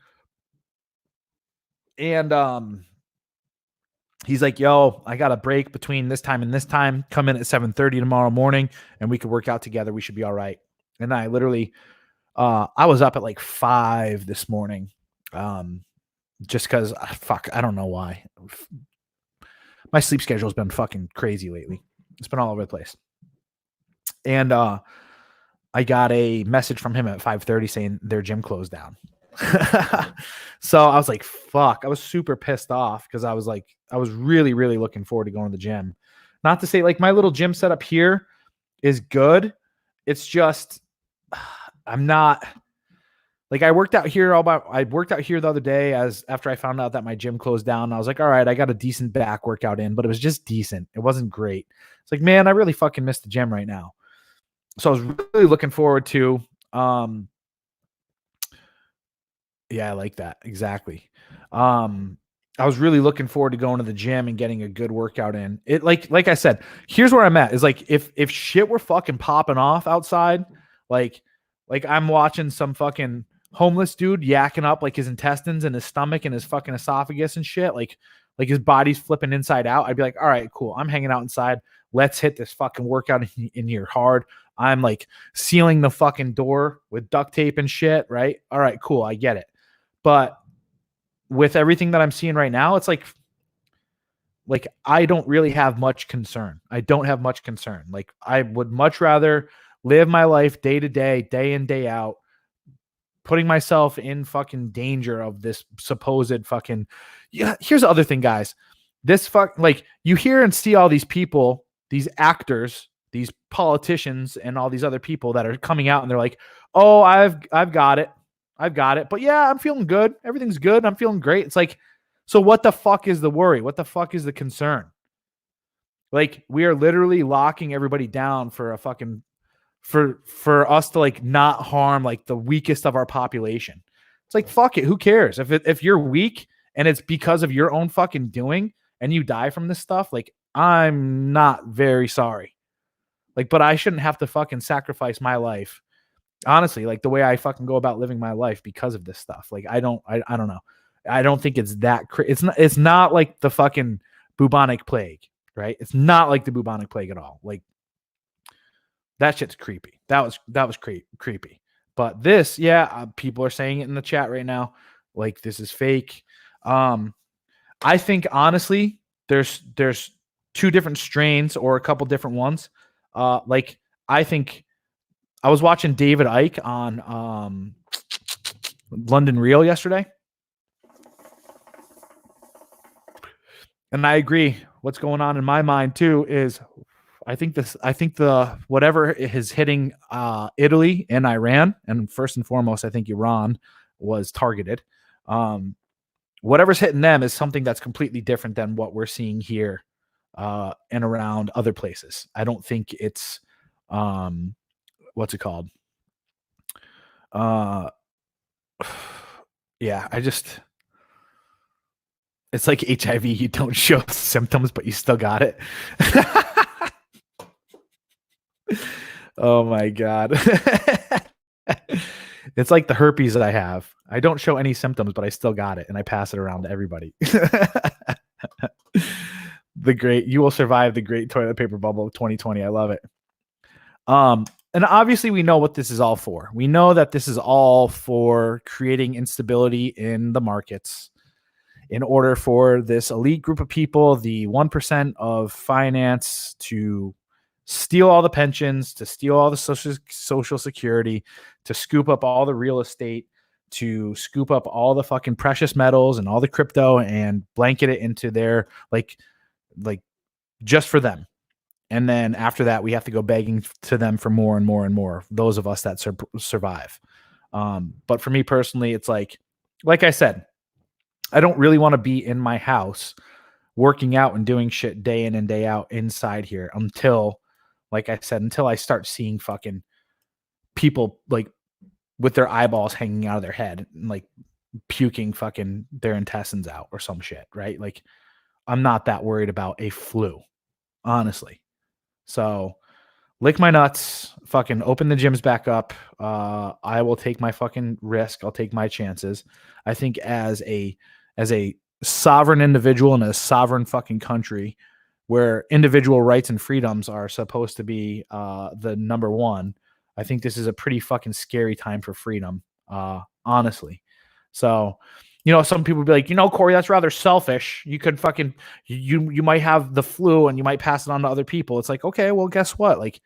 And he's like, yo, I got a break between this time and this time. Come in at 7:30 tomorrow morning and we could work out together. We should be all right. And I literally, I was up at like 5 this morning. Just because, I don't know why. My sleep schedule has been fucking crazy lately. It's been all over the place. And I got a message from him at 5:30 saying their gym closed down. So I was like, fuck. I was super pissed off because I was really, really looking forward to going to the gym. Not to say like my little gym setup here is good. It's just I'm not like I worked out here the other day after I found out that my gym closed down. I was like, all right, I got a decent back workout in, but it was just decent. It wasn't great. It's like, man, I really fucking miss the gym right now. So I was really looking forward to yeah, I like that. Exactly. I was really looking forward to going to the gym and getting a good workout in. It like I said, here's where I'm at is like if shit were fucking popping off outside, like I'm watching some fucking homeless dude yakking up like his intestines and his stomach and his fucking esophagus and shit, like his body's flipping inside out. I'd be like, all right, cool. I'm hanging out inside. Let's hit this fucking workout in here hard. I'm like sealing the fucking door with duct tape and shit, right? All right, cool. I get it. But with everything that I'm seeing right now, it's like I don't really have much concern. I don't have much concern. Like I would much rather live my life day to day, day in, day out, putting myself in fucking danger of this supposed fucking, yeah. Here's the other thing, guys. Like you hear and see all these people, these actors, these politicians and all these other people that are coming out and they're like, oh, I've got it. But yeah, I'm feeling good. Everything's good. I'm feeling great. It's like, So what the fuck is the worry? What the fuck is the concern? Like, we are literally locking everybody down for a fucking for us to like not harm like the weakest of our population. It's like, fuck it, who cares? If you're weak and it's because of your own fucking doing and you die from this stuff, like, I'm not very sorry. Like, but I shouldn't have to fucking sacrifice my life. Honestly, like the way I fucking go about living my life because of this stuff. Like, I don't know. I don't think it's that it's not like the fucking bubonic plague, right? It's not like the bubonic plague at all. Like, that shit's creepy. That was creepy. But this, yeah, people are saying it in the chat right now. Like, this is fake. I think honestly, there's two different strains or a couple different ones. Like, I think I was watching David Icke on London Real yesterday, and I agree. What's going on in my mind too is I think the whatever is hitting Italy and Iran, and first and foremost, I think Iran was targeted. Whatever's hitting them is something that's completely different than what we're seeing here and around other places. I don't think it's what's it called? Yeah, it's like HIV. You don't show symptoms, but you still got it. Oh my God. It's like the herpes that I have. I don't show any symptoms, but I still got it and I pass it around to everybody. You will survive the great toilet paper bubble of 2020. I love it. And obviously we know what this is all for. We know that this is all for creating instability in the markets in order for this elite group of people, the 1% of finance, to steal all the pensions, to steal all the social security, to scoop up all the real estate, to scoop up all the fucking precious metals and all the crypto and blanket it into their like just for them. And then after that, we have to go begging to them for more and more and more. Those of us that survive. But for me personally, it's like I said, I don't really want to be in my house working out and doing shit day in and day out inside here until, like I said, until I start seeing fucking people like with their eyeballs hanging out of their head and like puking fucking their intestines out or some shit, right? Like, I'm not that worried about a flu, honestly. So lick my nuts, fucking open the gyms back up. I will take my fucking risk. I'll take my chances. I think as a sovereign individual in a sovereign fucking country where individual rights and freedoms are supposed to be the number one, I think this is a pretty fucking scary time for freedom, honestly. So, some people be like, Corey, that's rather selfish. You could fucking, you might have the flu and you might pass it on to other people. It's like, okay, well, guess what? Like,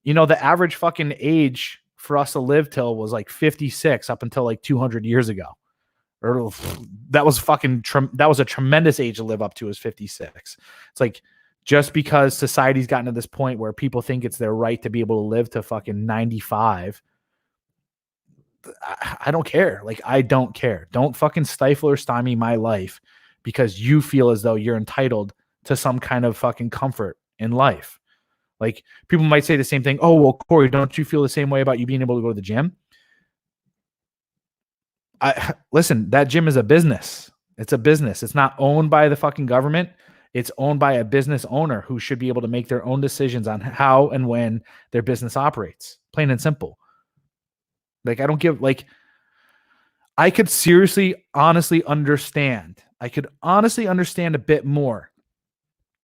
the average fucking age for us to live till was like 56 up until like 200 years ago. Or that was that was a tremendous age to live up to, is 56. It's like, just because society's gotten to this point where people think it's their right to be able to live to fucking 95, I don't care. Like, I don't care. Don't fucking stifle or stymie my life because you feel as though you're entitled to some kind of fucking comfort in life. Like, people might say the same thing. Oh, well, Corey, don't you feel the same way about you being able to go to the gym? Listen, that gym is a business. It's a business. It's not owned by the fucking government. It's owned by a business owner who should be able to make their own decisions on how and when their business operates. Plain and simple. Like, I could honestly understand. I could honestly understand a bit more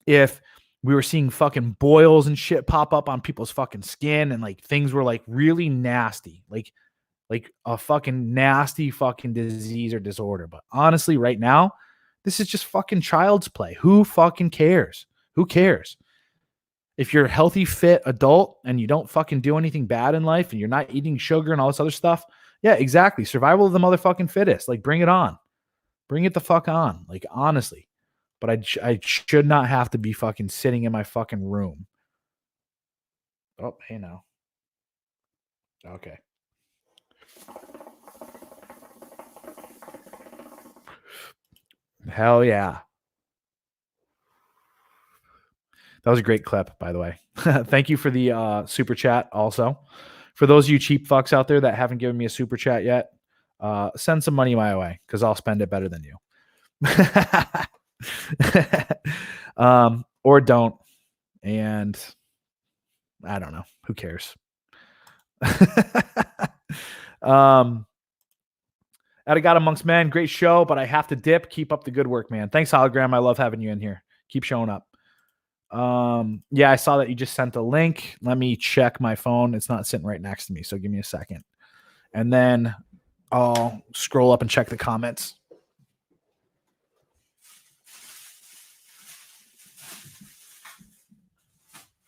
if we were seeing fucking boils and shit pop up on people's fucking skin and like things were like really nasty, like a fucking nasty fucking disease or disorder. But honestly, right now, this is just fucking child's play. Who fucking cares? Who cares? If you're a healthy, fit adult and you don't fucking do anything bad in life and you're not eating sugar and all this other stuff, yeah, exactly. Survival of the motherfucking fittest. Like, bring it on. Bring it the fuck on. Like, honestly. But I should not have to be fucking sitting in my fucking room. Oh, hey now. Okay. Hell yeah. That was a great clip, by the way. Thank you for the super chat also. For those of you cheap fucks out there that haven't given me a super chat yet, send some money my way because I'll spend it better than you. Or don't. And I don't know. Who cares? Agot amongst men, great show, but I have to dip. Keep up the good work, man. Thanks, Hologram. I love having you in here. Keep showing up. Yeah, I saw that you just sent the link. Let me check my phone. It's not sitting right next to me, so give me a second. And then I'll scroll up and check the comments.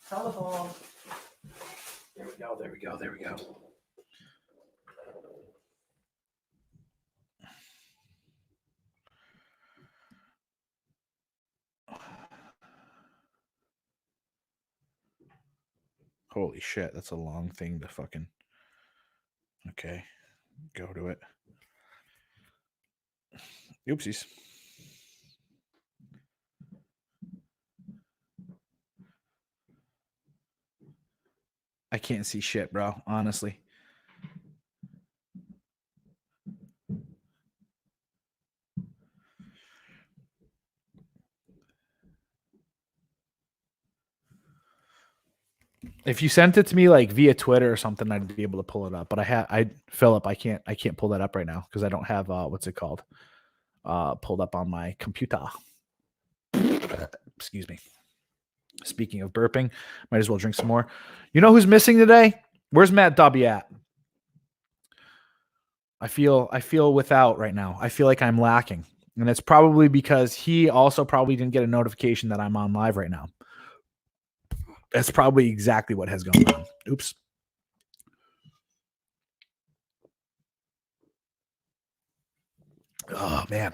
Telephone. There we go. There we go. There we go. Holy shit, that's a long thing to fucking. Okay, go to it. Oopsies. I can't see shit, bro, honestly. If you sent it to me like via Twitter or something, I'd be able to pull it up. But Philip, I can't pull that up right now because I don't have what's it called? Pulled up on my computer. Excuse me. Speaking of burping, might as well drink some more. You know who's missing today? Where's Matt W at? I feel without right now. I feel like I'm lacking. And it's probably because he also probably didn't get a notification that I'm on live right now. That's probably exactly what has gone on. Oops. Oh, man.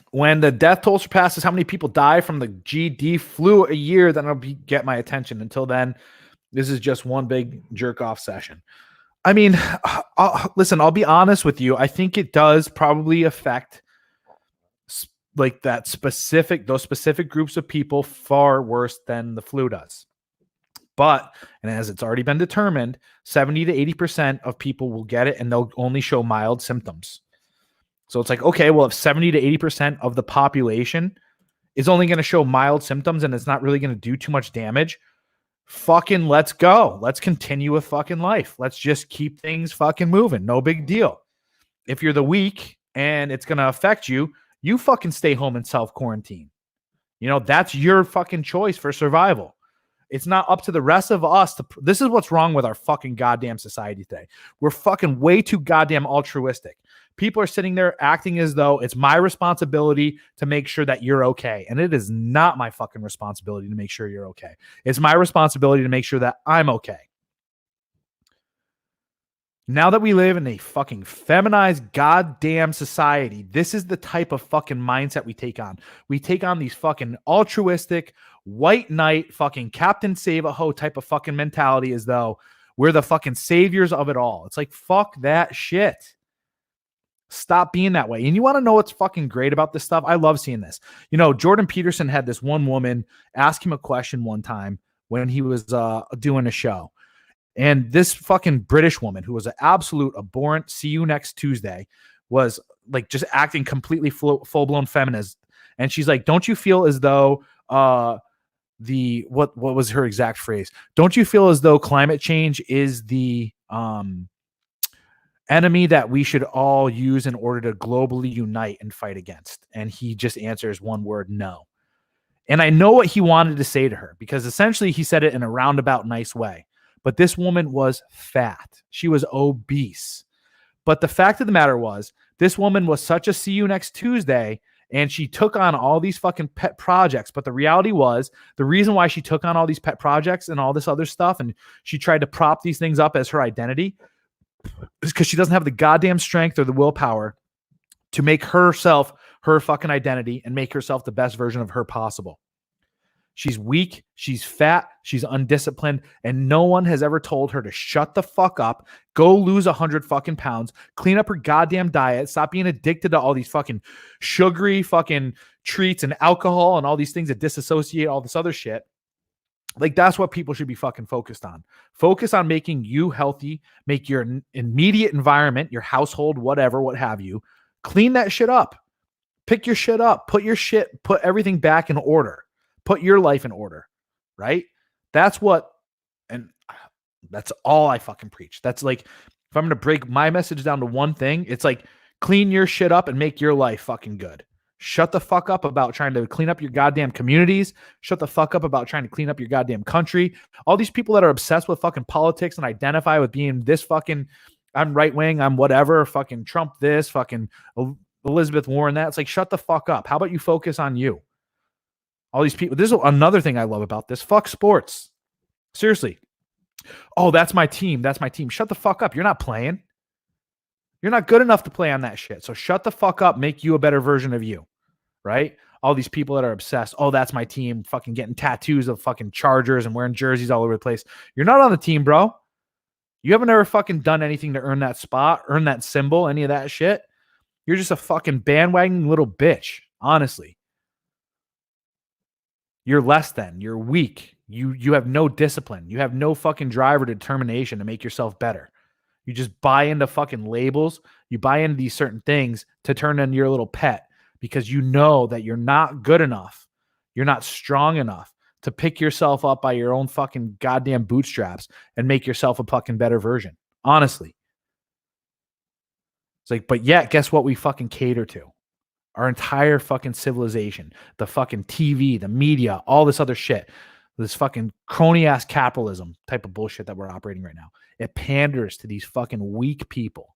When the death toll surpasses how many people die from the GD flu a year, then it'll get my attention. Until then, this is just one big jerk off session. I mean, listen, I'll be honest with you. I think it does probably affect like those specific groups of people far worse than the flu does. But, and as it's already been determined, 70 to 80% of people will get it and they'll only show mild symptoms. So it's like, okay, well, if 70 to 80% of the population is only going to show mild symptoms and it's not really going to do too much damage, fucking let's go. Let's continue with fucking life. Let's just keep things fucking moving. No big deal. If you're the weak and it's going to affect you, you fucking stay home and self-quarantine. You know, that's your fucking choice for survival. It's not up to the rest of us to. This is what's wrong with our fucking goddamn society today. We're fucking way too goddamn altruistic. People are sitting there acting as though it's my responsibility to make sure that you're okay. And it is not my fucking responsibility to make sure you're okay. It's my responsibility to make sure that I'm okay. Now that we live in a fucking feminized goddamn society, this is the type of fucking mindset we take on. We take on these fucking altruistic, white knight, fucking Captain Save-A-Ho type of fucking mentality as though we're the fucking saviors of it all. It's like, fuck that shit. Stop being that way. And you want to know what's fucking great about this stuff? I love seeing this. You know, Jordan Peterson had this one woman ask him a question one time when he was doing a show. And this fucking British woman who was an absolute abhorrent, see you next Tuesday, was like just acting completely full-blown feminist. And she's like, don't you feel as though what was her exact phrase? Don't you feel as though climate change is the enemy that we should all use in order to globally unite and fight against? And he just answers one word, no. And I know what he wanted to say to her because essentially he said it in a roundabout nice way. But this woman was fat. She was obese. But the fact of the matter was, this woman was such a see you next Tuesday, and she took on all these fucking pet projects. But the reality was, the reason why she took on all these pet projects and all this other stuff, and she tried to prop these things up as her identity, is because she doesn't have the goddamn strength or the willpower to make herself her fucking identity and make herself the best version of her possible. She's weak, she's fat, she's undisciplined, and no one has ever told her to shut the fuck up, go lose 100 fucking pounds, clean up her goddamn diet, stop being addicted to all these fucking sugary fucking treats and alcohol and all these things that disassociate all this other shit. Like, that's what people should be fucking focused on. Focus on making you healthy, make your immediate environment, your household, whatever, what have you, clean that shit up. Pick your shit up, put everything back in order, put your life in order, right? That's what, and that's all I fucking preach. That's like, if I'm going to break my message down to one thing, it's like, clean your shit up and make your life fucking good. Shut the fuck up about trying to clean up your goddamn communities. Shut the fuck up about trying to clean up your goddamn country. All these people that are obsessed with fucking politics and identify with being this fucking, I'm right wing, I'm whatever, fucking Trump this, fucking Elizabeth Warren that. It's like, shut the fuck up. How about you focus on you? All these people. This is another thing I love about this. Fuck sports. Seriously. Oh, that's my team. That's my team. Shut the fuck up. You're not playing. You're not good enough to play on that shit. So shut the fuck up. Make you a better version of you. Right? All these people that are obsessed. Oh, that's my team. Fucking getting tattoos of fucking Chargers and wearing jerseys all over the place. You're not on the team, bro. You haven't ever fucking done anything to earn that spot, earn that symbol, any of that shit. You're just a fucking bandwagon little bitch, honestly. You're less than. You're weak. You have no discipline. You have no fucking drive or determination to make yourself better. You just buy into fucking labels. You buy into these certain things to turn into your little pet because you know that you're not good enough. You're not strong enough to pick yourself up by your own fucking goddamn bootstraps and make yourself a fucking better version. Honestly. It's like, but yet, guess what we fucking cater to? Our entire fucking civilization, the fucking TV, the media, all this other shit, this fucking crony-ass capitalism type of bullshit that we're operating right now. It panders to these fucking weak people.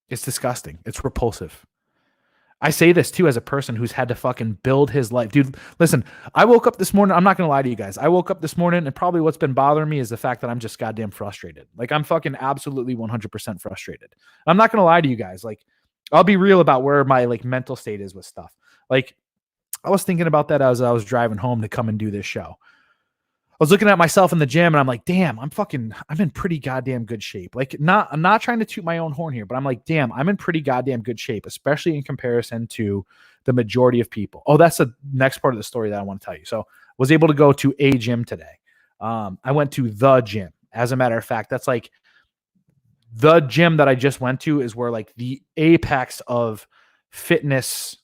It's disgusting. It's repulsive. I say this too as a person who's had to fucking build his life. Dude, listen, I woke up this morning. I'm not going to lie to you guys. I woke up this morning and probably what's been bothering me is the fact that I'm just goddamn frustrated. Like, I'm fucking absolutely 100% frustrated. I'm not going to lie to you guys. Like, I'll be real about where my like mental state is with stuff. Like, I was thinking about that as I was driving home to come and do this show. I was looking at myself in the gym and I'm like, damn, I'm in pretty goddamn good shape. Like, I'm not trying to toot my own horn here, but I'm like, damn, I'm in pretty goddamn good shape, especially in comparison to the majority of people. Oh, that's the next part of the story that I want to tell you. So I was able to go to a gym today. I went to the gym. As a matter of fact, that's like the gym that I just went to is where like the apex of fitness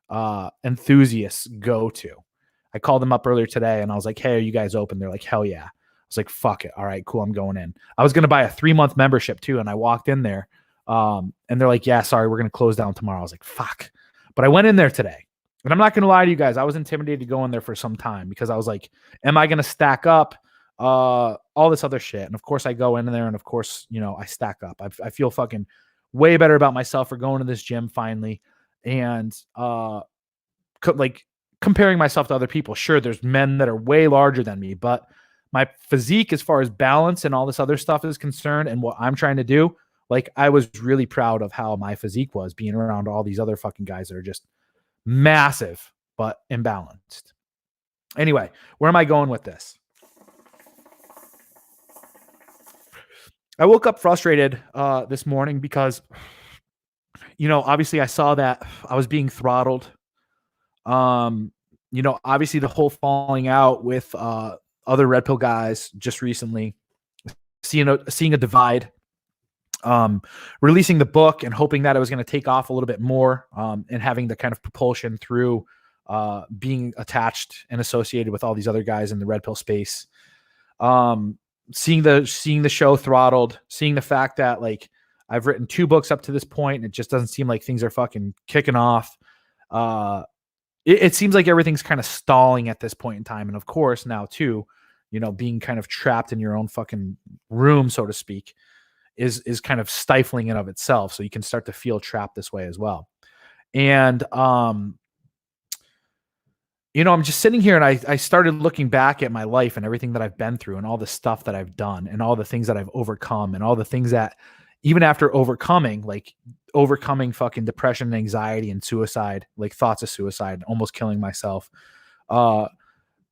enthusiasts go to. I called them up earlier today and I was like, hey, are you guys open? They're like, hell yeah. I was like, fuck it. All right, cool. I'm going in. I was going to buy a 3-month membership too. And I walked in there and they're like, yeah, sorry, we're going to close down tomorrow. I was like, fuck. But I went in there today. And I'm not going to lie to you guys. I was intimidated to go in there for some time because I was like, am I going to stack up all this other shit? And of course I go in there and of course, you know, I stack up. I feel fucking way better about myself for going to this gym finally. And like, comparing myself to other people, sure, there's men that are way larger than me, but my physique as far as balance and all this other stuff is concerned and what I'm trying to do, like, I was really proud of how my physique was being around all these other fucking guys that are just massive but imbalanced. Anyway, where am I going with this? I woke up frustrated this morning because, you know, obviously I saw that I was being throttled. You know, obviously the whole falling out with other red pill guys just recently, seeing a divide, releasing the book and hoping that it was going to take off a little bit more, and having the kind of propulsion through being attached and associated with all these other guys in the red pill space. Seeing the show Throttled, seeing the fact that like I've written 2 books up to this point and it just doesn't seem like things are fucking kicking off. It seems like everything's kind of stalling at this point in time. And of course now too, you know, being kind of trapped in your own fucking room, so to speak, is kind of stifling in of itself. So you can start to feel trapped this way as well. And, you know, I'm just sitting here and I started looking back at my life and everything that I've been through and all the stuff that I've done and all the things that I've overcome and all the things that even after overcoming fucking depression and anxiety and suicide, like thoughts of suicide, almost killing myself,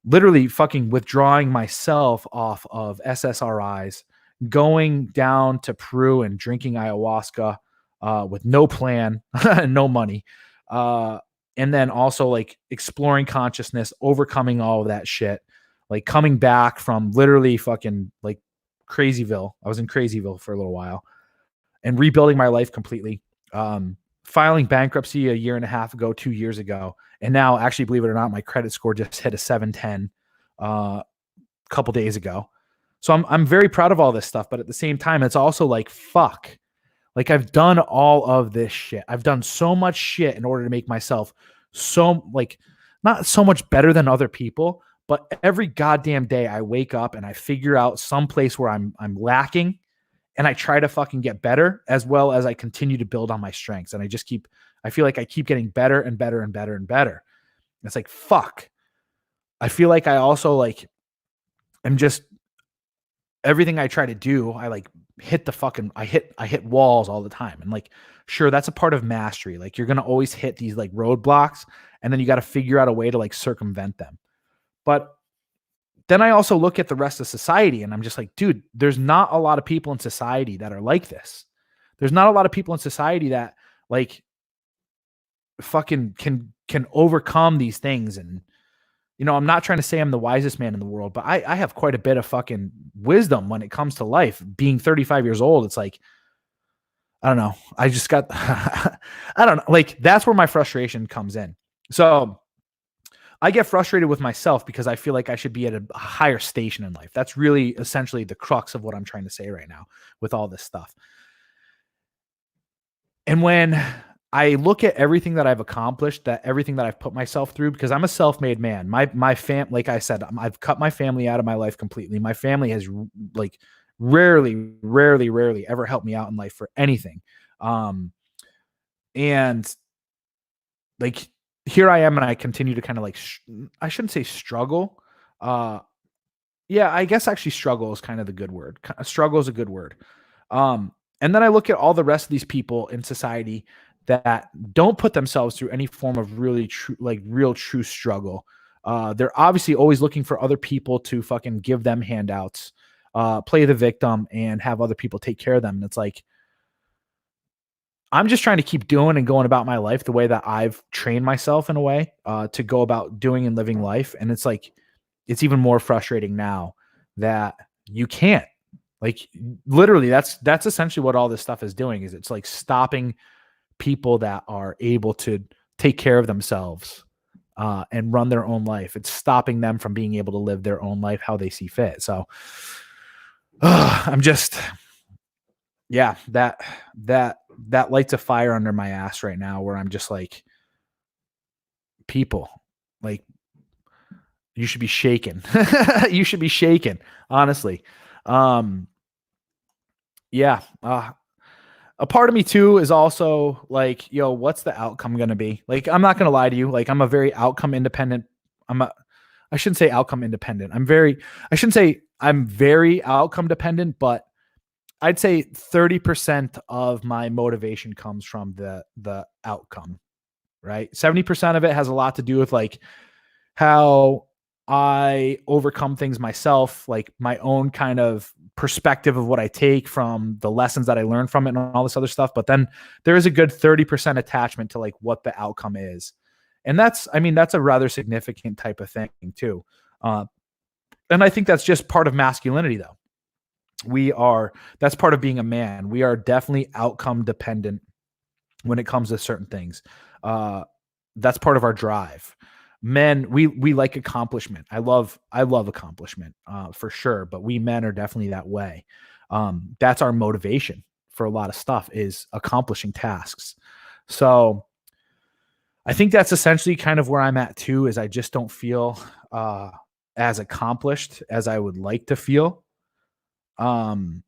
literally fucking withdrawing myself off of SSRIs, going down to Peru and drinking ayahuasca with no plan, no money. And then also like exploring consciousness, overcoming all of that shit, like coming back from literally fucking like Crazyville. I was in Crazyville for a little while and rebuilding my life completely. Filing bankruptcy a year and a half ago, 2 years ago. And now, actually, believe it or not, my credit score just hit a 710 a couple days ago. So I'm very proud of all this stuff. But at the same time, it's also like, fuck. Like, I've done all of this shit. I've done so much shit in order to make myself so, like, not so much better than other people, but every goddamn day I wake up and I figure out some place where I'm lacking, and I try to fucking get better, as well as I continue to build on my strengths. And I feel like I keep getting better and better and better and better. It's like, fuck. I feel like I also like, I'm just, everything I try to do, I like hit the fucking, I hit walls all the time. And like, sure, that's a part of mastery. Like, you're going to always hit these like roadblocks, and then you got to figure out a way to like circumvent them. But then I also look at the rest of society and I'm just like, dude, there's not a lot of people in society that are like this. There's not a lot of people in society that like fucking can overcome these things. And, you know, I'm not trying to say I'm the wisest man in the world, but I have quite a bit of fucking wisdom when it comes to life. Being 35 years old, it's like, I don't know. I just got, I don't know. Like, that's where my frustration comes in. So I get frustrated with myself because I feel like I should be at a higher station in life. That's really essentially the crux of what I'm trying to say right now with all this stuff. And when I look at everything that I've accomplished, that everything that I've put myself through, because I'm a self-made man, my fam, like I said, I've cut my family out of my life completely. My family has like rarely ever helped me out in life for anything. And like, here I am, and I continue to kind of like, I shouldn't say struggle. Yeah, I guess actually struggle is kind of the good word. Struggle is a good word. And then I look at all the rest of these people in society that don't put themselves through any form of really true, like real true struggle. They're obviously always looking for other people to fucking give them handouts, play the victim, and have other people take care of them. And it's like, I'm just trying to keep doing and going about my life the way that I've trained myself in a way to go about doing and living life. And it's like, it's even more frustrating now that you can't, like, literally that's essentially what all this stuff is doing, is it's like stopping people that are able to take care of themselves and run their own life. It's stopping them from being able to live their own life how they see fit. So I'm just, yeah, that lights a fire under my ass right now, where I'm just like, people, like, you should be shaken. You should be shaken, honestly. Yeah. A part of me too is also like, yo, what's the outcome going to be? Like, I'm not going to lie to you. Like, I'm a very outcome independent. I shouldn't say outcome independent. I shouldn't say I'm very outcome dependent, but I'd say 30% of my motivation comes from the outcome, right? 70% of it has a lot to do with like how I overcome things myself, like my own kind of perspective of what I take from the lessons that I learned from it and all this other stuff. But then there is a good 30% attachment to like what the outcome is. And that's a rather significant type of thing too. And I think that's just part of masculinity though. That's part of being a man. We are definitely outcome dependent when it comes to certain things. That's part of our drive. Men, we like accomplishment. I love accomplishment for sure, but we men are definitely that way. That's our motivation for a lot of stuff, is accomplishing tasks. So I think that's essentially kind of where I'm at too, is I just don't feel as accomplished as I would like to feel. And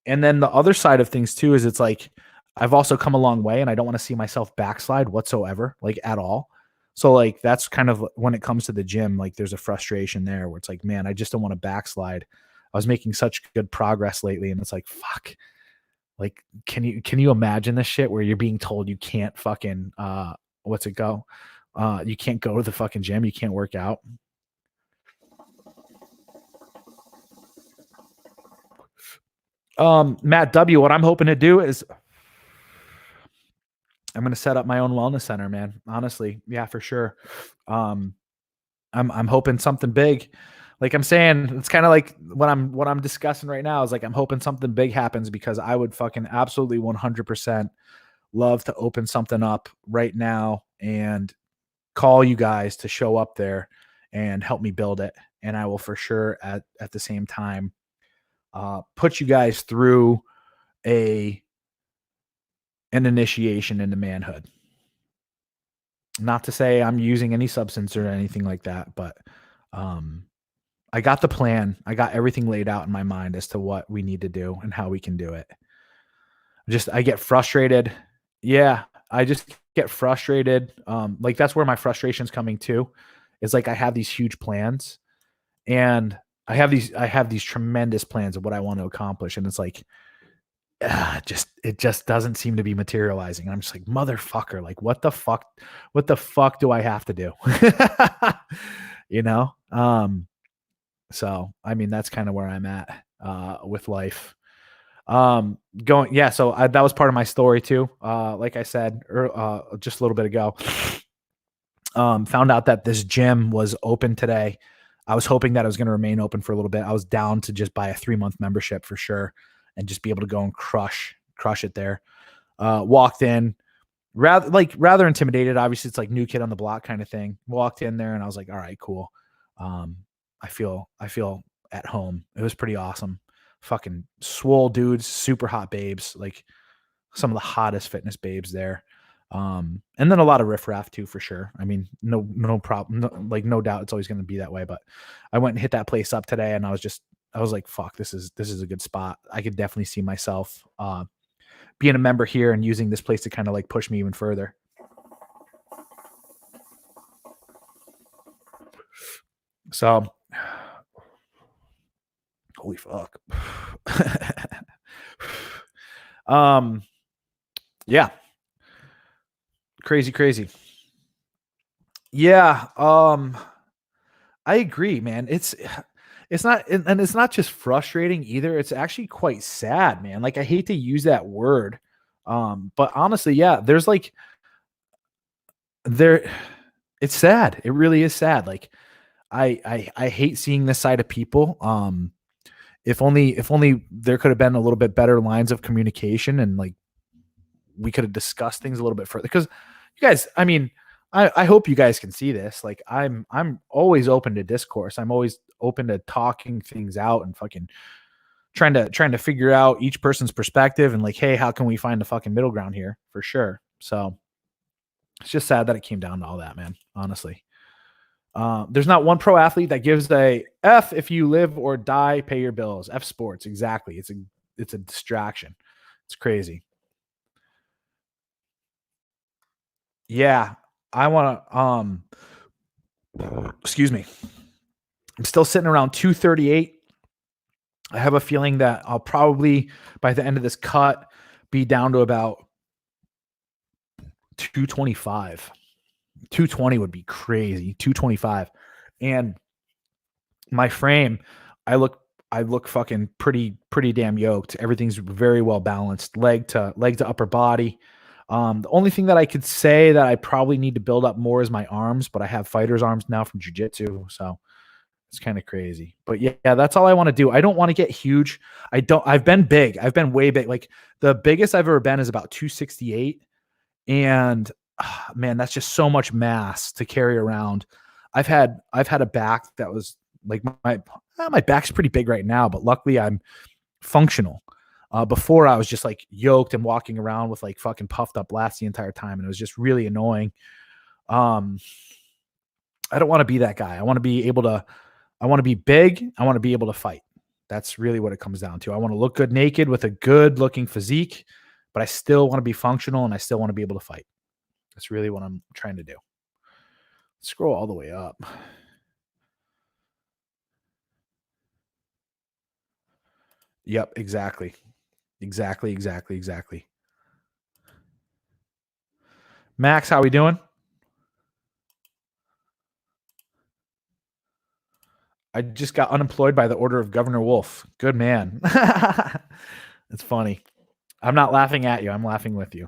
then the other side of things too, is it's like, I've also come a long way, and I don't want to see myself backslide whatsoever, like at all. So like, that's kind of when it comes to the gym, like there's a frustration there where it's like, man, I just don't want to backslide. I was making such good progress lately, and it's like, fuck, Like, can you imagine this shit where you're being told you can't fucking what's it go? You can't go to the fucking gym, you can't work out. Matt W, what I'm hoping to do is I'm gonna set up my own wellness center, man. Honestly, yeah, for sure. Um, I'm hoping something big. Like I'm saying, it's kind of like what I'm discussing right now is like I'm hoping something big happens because I would fucking absolutely 100% love to open something up right now and call you guys to show up there and help me build it. And I will for sure at the same time put you guys through a an initiation into manhood. Not to say I'm using any substance or anything like that, but um, I got the plan. I got everything laid out in my mind as to what we need to do and how we can do it. I get frustrated. Yeah, I just get frustrated. Like that's where my frustration's coming to. Is like I have these huge plans and I have these tremendous plans of what I want to accomplish. And it's like, it just doesn't seem to be materializing. I'm just like, motherfucker, like what the fuck do I have to do? you know? So I mean, that's kind of where I'm at with life. Going, yeah. So that was part of my story too. Like I said, just a little bit ago, found out that this gym was open today. I was hoping that it was going to remain open for a little bit. I was down to just buy a 3-month membership for sure and just be able to go and crush it there. Walked in rather intimidated. Obviously it's like new kid on the block kind of thing. Walked in there and I was like, all right, cool. I feel at home. It was pretty awesome. Fucking swole dudes, super hot babes, like some of the hottest fitness babes there. And then a lot of riffraff too, for sure. I mean, no problem. No doubt it's always going to be that way. But I went and hit that place up today and I was like, fuck, this is a good spot. I could definitely see myself, being a member here and using this place to kind of like push me even further. So, holy fuck. Yeah, crazy. Yeah, I agree, man. It's not, and it's not just frustrating either. It's actually quite sad, man. Like I hate to use that word, but honestly, yeah, there's like there. It's sad. It really is sad. Like I hate seeing this side of people. If only there could have been a little bit better lines of communication and like we could have discussed things a little bit further. Because you guys, I mean, I hope you guys can see this. Like I'm always open to discourse. I'm always open to talking things out and fucking trying to figure out each person's perspective and like, hey, how can we find the fucking middle ground here for sure? So it's just sad that it came down to all that, man. Honestly. There's not one pro athlete that gives a F if you live or die, pay your bills. F sports, exactly. It's a distraction. It's crazy. Yeah, I want to. Excuse me. I'm still sitting around 238. I have a feeling that I'll probably by the end of this cut be down to about 225. 220 would be crazy. 225, and my frame, I look fucking pretty damn yoked. Everything's very well balanced, leg to upper body. The only thing that I could say that I probably need to build up more is my arms, but I have fighter's arms now from jujitsu, so it's kind of crazy. But yeah, that's all I want to do. I don't want to get huge. I've been big. I've been way big. Like the biggest I've ever been is about 268, and man, that's just so much mass to carry around. I've had a back that was like my back's pretty big right now, but luckily I'm functional. Before I was just like yoked and walking around with like fucking puffed up lats the entire time, and it was just really annoying. Um, I don't want to be that guy. I want to be big. I want to be able to fight. That's really what it comes down to. I want to look good naked with a good looking physique, but I still want to be functional and I still want to be able to fight. That's really what I'm trying to do. Scroll all the way up. Yep, exactly. Exactly. Max, how we doing? I just got unemployed by the order of Governor Wolf. Good man. It's funny. I'm not laughing at you. I'm laughing with you.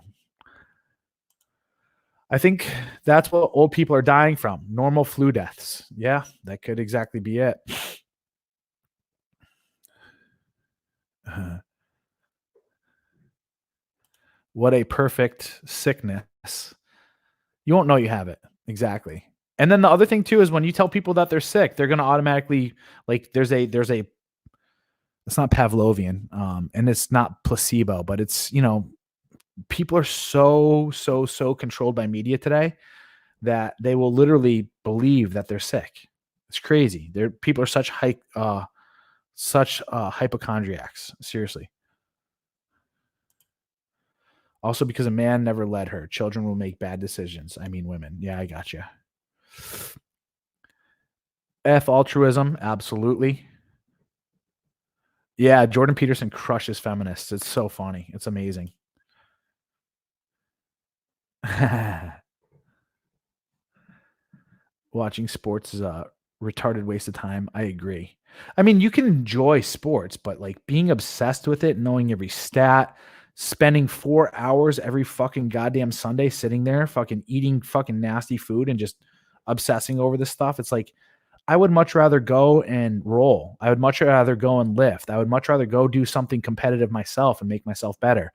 I think that's what old people are dying from. Normal flu deaths. Yeah, that could exactly be it. What a perfect sickness. You won't know you have it. Exactly. And then the other thing too is when you tell people that they're sick, they're going to automatically like there's a it's not Pavlovian and it's not placebo, but it's, people are so controlled by media today that they will literally believe that they're sick. It's crazy. People are such hypochondriacs. Seriously. Also, because a man never led her, children will make bad decisions. I mean, women. Yeah, I got you. F altruism, absolutely. Yeah, Jordan Peterson crushes feminists. It's so funny. It's amazing. Watching sports is a retarded waste of time. I agree. I mean, you can enjoy sports, but like being obsessed with it, knowing every stat, spending 4 hours every fucking goddamn Sunday sitting there, fucking eating fucking nasty food and just obsessing over this stuff. It's like, I would much rather go and roll. I would much rather go and lift. I would much rather go do something competitive myself and make myself better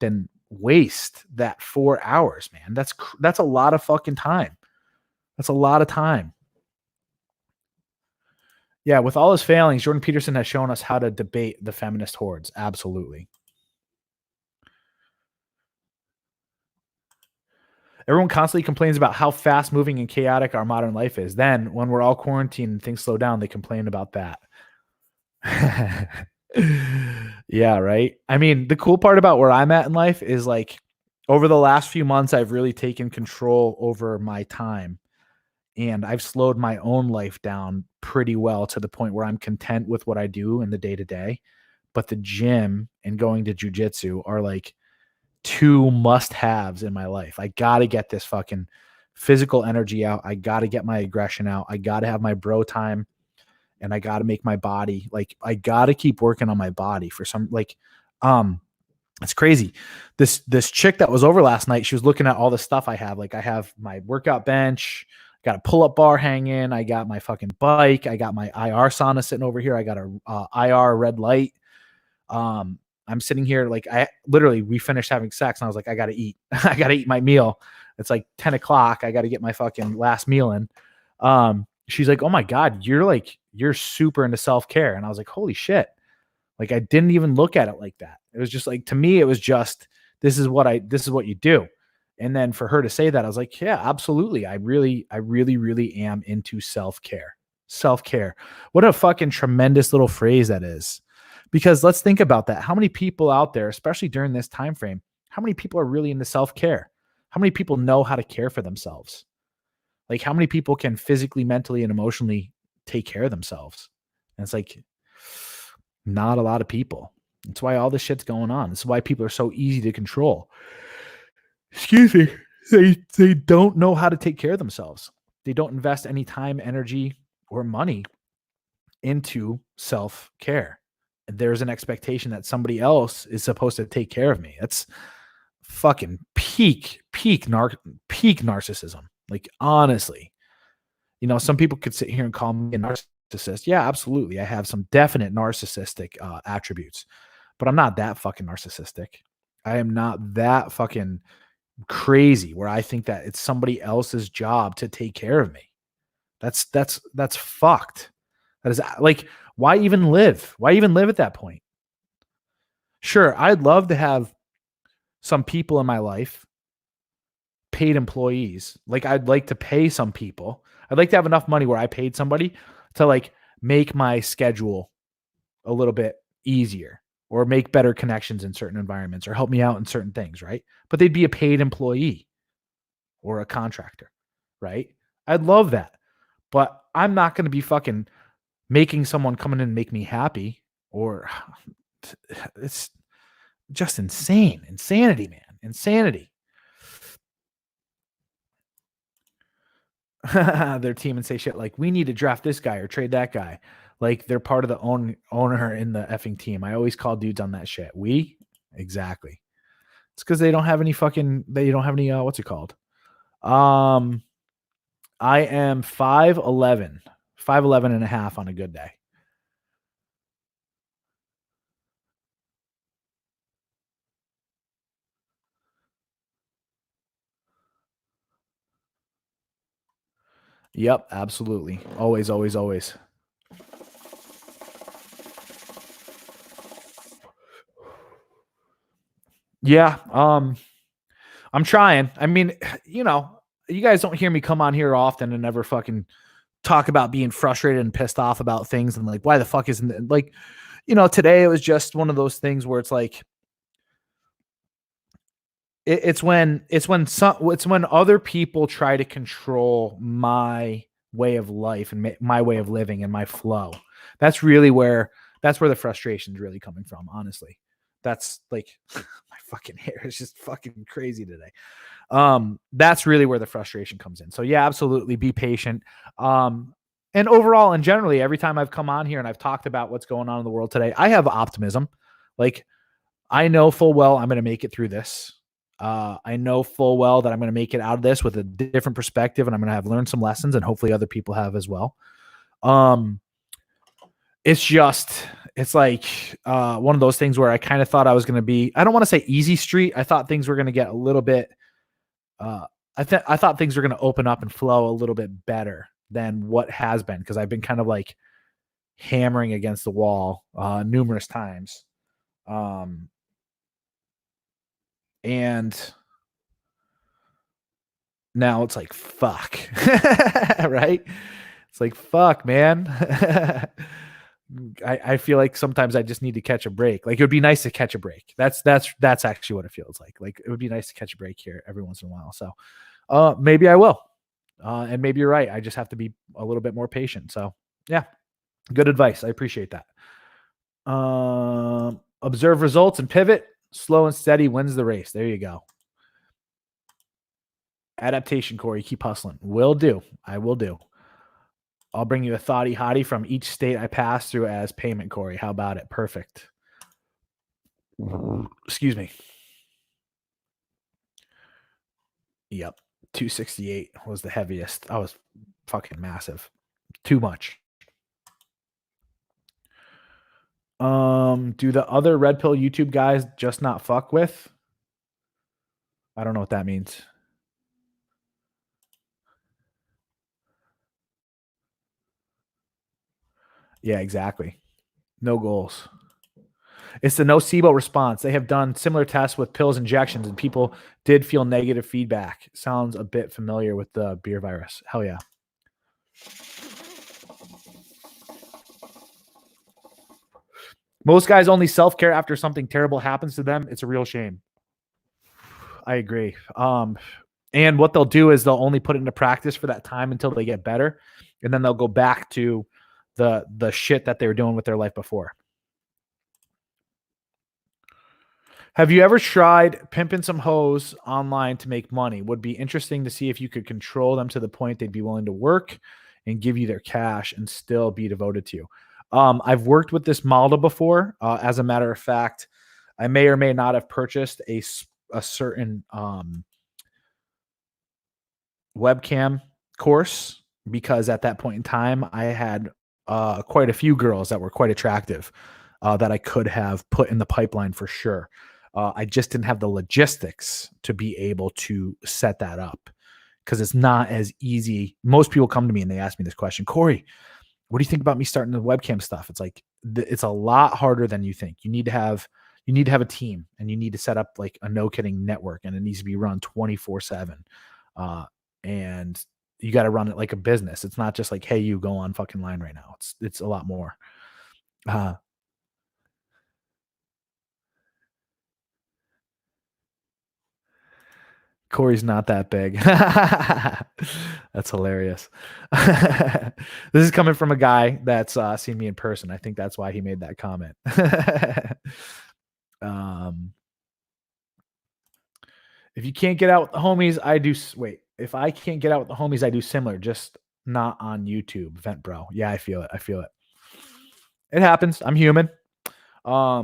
than waste that 4 hours, man. That's a lot of fucking time. That's a lot of time. Yeah, with all his failings, Jordan Peterson has shown us how to debate the feminist hordes. Absolutely. Everyone constantly complains about how fast moving and chaotic our modern life is. Then, when we're all quarantined and things slow down, they complain about that. Yeah, right. I mean, the cool part about where I'm at in life is like over the last few months, I've really taken control over my time and I've slowed my own life down pretty well to the point where I'm content with what I do in the day to day. But the gym and going to jujitsu are like two must haves in my life. I got to get this fucking physical energy out. I got to get my aggression out. I got to have my bro time and I got to make my body like, I got to keep working on my body for some like, it's crazy. This chick that was over last night, she was looking at all the stuff I have. Like I have my workout bench, got a pull-up bar hanging, I got my fucking bike, I got my IR sauna sitting over here, I got a IR red light. I'm sitting here like we finished having sex and I was like, I gotta eat. I gotta eat my meal. It's like 10 o'clock. I gotta get my fucking last meal in. She's like, oh my God, you're super into self-care. And I was like, holy shit. Like I didn't even look at it like that. It was just like, to me, it was just, this is what you do. And then for her to say that, I was like, yeah, absolutely. I really am into self-care. Self-care. What a fucking tremendous little phrase that is. Because let's think about that. How many people out there, especially during this time frame, how many people are really into self-care? How many people know how to care for themselves? Like how many people can physically, mentally, and emotionally take care of themselves? And it's like not a lot of people. That's why all this shit's going on. This is why people are so easy to control. Excuse me. They don't know how to take care of themselves. They don't invest any time, energy, or money into self-care. There's an expectation that somebody else is supposed to take care of me. That's fucking peak narcissism. Like honestly, some people could sit here and call me a narcissist. Yeah, absolutely. I have some definite narcissistic attributes, but I'm not that fucking narcissistic. I am not that fucking crazy where I think that it's somebody else's job to take care of me. That's fucked. That is like, why even live? Why even live at that point? Sure, I'd love to have some people in my life, paid employees. Like I'd like to pay some people. I'd like to have enough money where I paid somebody to like make my schedule a little bit easier or make better connections in certain environments or help me out in certain things, right? But they'd be a paid employee or a contractor, right? I'd love that. But I'm not going to be fucking making someone come in and make me happy or it's just insanity, man, insanity. Their team and say shit like, we need to draft this guy or trade that guy. Like they're part of the owner in the effing team. I always call dudes on that shit. Exactly. It's because they don't have any what's it called? I am 5'11", 5'11 and a half on a good day. Yep, absolutely. Always, always, always. Yeah, I'm trying. I mean, you guys don't hear me come on here often and never fucking talk about being frustrated and pissed off about things and like, why the fuck isn't it? Like, today it was just one of those things where it's like, it's when other people try to control my way of life and my way of living and my flow. That's where the frustration is really coming from. Honestly, that's like my fucking hair is just fucking crazy today. That's really where the frustration comes in. So yeah, absolutely be patient. And overall and generally, every time I've come on here and I've talked about what's going on in the world today, I have optimism. Like I know full well I'm going to make it through this. I know full well that I'm going to make it out of this with a different perspective, and I'm going to have learned some lessons, and hopefully other people have as well. It's like one of those things where I kind of thought I was going to be, I don't want to say easy street. I thought things were going to get a little bit, I thought things were going to open up and flow a little bit better than what has been, because I've been kind of like hammering against the wall numerous times. And now it's like, fuck, right? It's like, fuck, man. I feel like sometimes I just need to catch a break. Like it would be nice to catch a break. That's actually what it feels like. Like it would be nice to catch a break here every once in a while. So maybe I will. And maybe you're right. I just have to be a little bit more patient. So yeah, good advice. I appreciate that. Observe results and pivot. Slow and steady wins the race. There you go. Adaptation, Corey. Keep hustling. Will do. I will do. I'll bring you a thoughty hottie from each state I pass through as payment, Corey. How about it? Perfect. Excuse me. Yep. 268 was the heaviest. I was fucking massive. Too much. Do the other red pill YouTube guys just not fuck with? I don't know what that means. Yeah, exactly. No goals. It's the nocebo response. They have done similar tests with pills injections, and people did feel negative feedback. Sounds a bit familiar with the beer virus. Hell yeah. Most guys only self-care after something terrible happens to them. It's a real shame. I agree. And what they'll do is they'll only put it into practice for that time until they get better, and then they'll go back to the shit that they were doing with their life before. Have you ever tried pimping some hoes online to make money? Would be interesting to see if you could control them to the point they'd be willing to work and give you their cash and still be devoted to you. I've worked with this model before. As a matter of fact, I may or may not have purchased a certain webcam course, because at that point in time, I had quite a few girls that were quite attractive that I could have put in the pipeline for sure. I just didn't have the logistics to be able to set that up, because it's not as easy. Most people come to me and they ask me this question, Corey, what do you think about me starting the webcam stuff? It's like, it's a lot harder than you think. You need to have a team, and you need to set up like a no kidding network, and it needs to be run 24/7. And you got to run it like a business. It's not just like, hey, you go on fucking line right now. It's a lot more. Corey's not that big. That's hilarious. This is coming from a guy that's seen me in person. I think that's why he made that comment. If you can't get out with the homies, I do. Wait, if I can't get out with the homies, I do similar, just not on YouTube. Vent, bro. Yeah, I feel it. I feel it. It happens. I'm human. Yeah,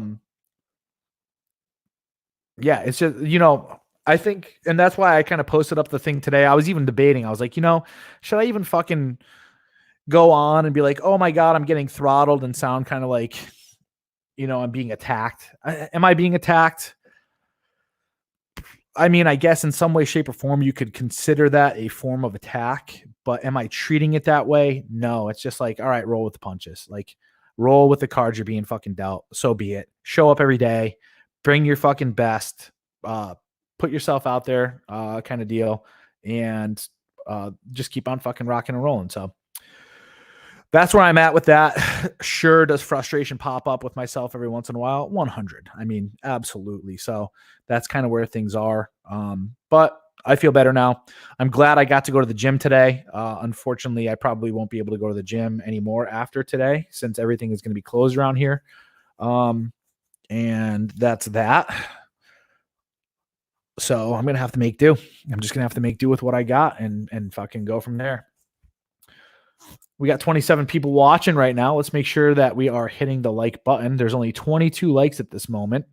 it's just, I think, and that's why I kind of posted up the thing today. I was even debating. I was like, should I even fucking go on and be like, oh my God, I'm getting throttled and sound kind of like, I'm being attacked. Am I being attacked? I mean, I guess in some way, shape, or form, you could consider that a form of attack, but am I treating it that way? No, it's just like, all right, roll with the punches. Like, roll with the cards you're being fucking dealt. So be it. Show up every day, bring your fucking best, put yourself out there, kind of deal, and just keep on fucking rocking and rolling. So that's where I'm at with that. Sure, does frustration pop up with myself every once in a while? 100. I mean, absolutely. So that's kind of where things are. But I feel better now. I'm glad I got to go to the gym today. Unfortunately, I probably won't be able to go to the gym anymore after today since everything is going to be closed around here. And that's that. So I'm going to have to make do. I'm just going to have to make do with what I got and fucking go from there. We got 27 people watching right now. Let's make sure that we are hitting the like button. There's only 22 likes at this moment.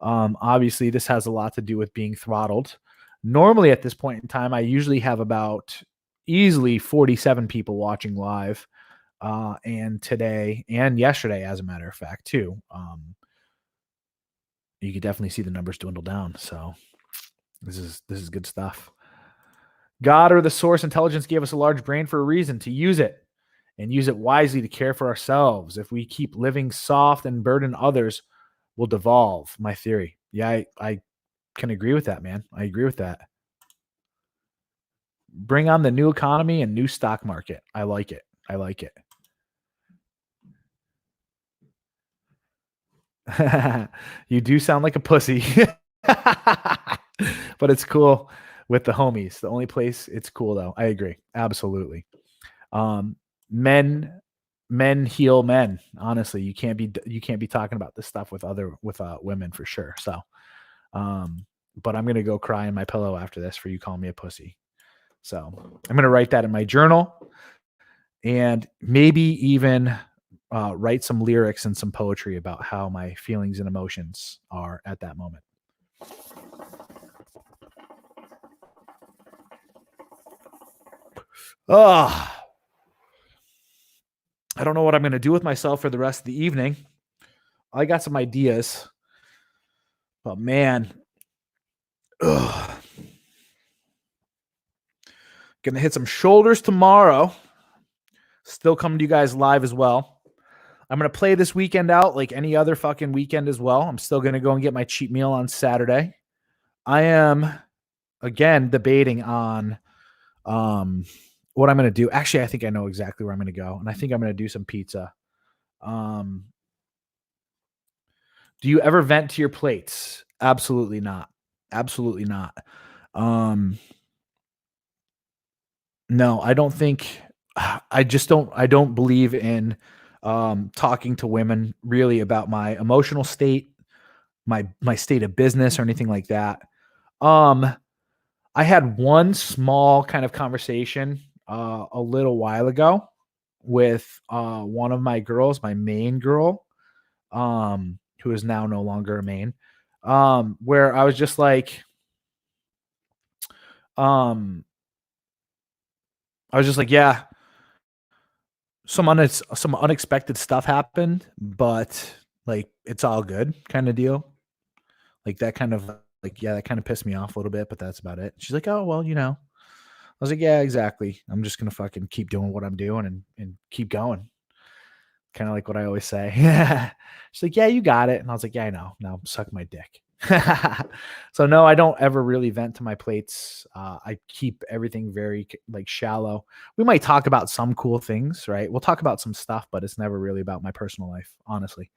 Obviously, this has a lot to do with being throttled. Normally, at this point in time, I usually have about easily 47 people watching live. And today and yesterday, as a matter of fact, too. You could definitely see the numbers dwindle down. So this is good stuff. God or the source intelligence gave us a large brain for a reason, to use it. And use it wisely to care for ourselves. If we keep living soft and burden others, we'll devolve. My theory. Yeah, I can agree with that, man. I agree with that. Bring on the new economy and new stock market. I like it. I like it. You do sound like a pussy. But it's cool with the homies. The only place it's cool, though. I agree. Absolutely. Men heal men. Honestly, you can't be talking about this stuff with women for sure. So, but I'm gonna go cry in my pillow after this for you calling me a pussy. So I'm gonna write that in my journal, and maybe even write some lyrics and some poetry about how my feelings and emotions are at that moment. Oh. I don't know what I'm going to do with myself for the rest of the evening. I got some ideas, but man, going to hit some shoulders tomorrow. Still coming to you guys live as well. I'm going to play this weekend out like any other fucking weekend as well. I'm still going to go and get my cheap meal on Saturday. I am, again, debating on what I'm going to do. Actually, I think I know exactly where I'm going to go, and I think I'm going to do some pizza. Do you ever vent to your plates? Absolutely not. Absolutely not. No, I don't think, I don't believe in talking to women really about my emotional state, my state of business or anything like that. I had one small kind of conversation a little while ago with one of my girls, my main girl, who is now no longer a main, where I was just like, yeah, some unexpected stuff happened, but like it's all good, kind of deal. Like that kind of that kind of pissed me off a little bit, but that's about it. She's like, oh well, I was like, yeah, exactly. I'm just gonna fucking keep doing what I'm doing and keep going. Kind of like what I always say. She's like, yeah, you got it. And I was like, yeah, I know. Now suck my dick. So no, I don't ever really vent to my plates. I keep everything very like shallow. We might talk about some cool things, right? We'll talk about some stuff, but it's never really about my personal life, honestly.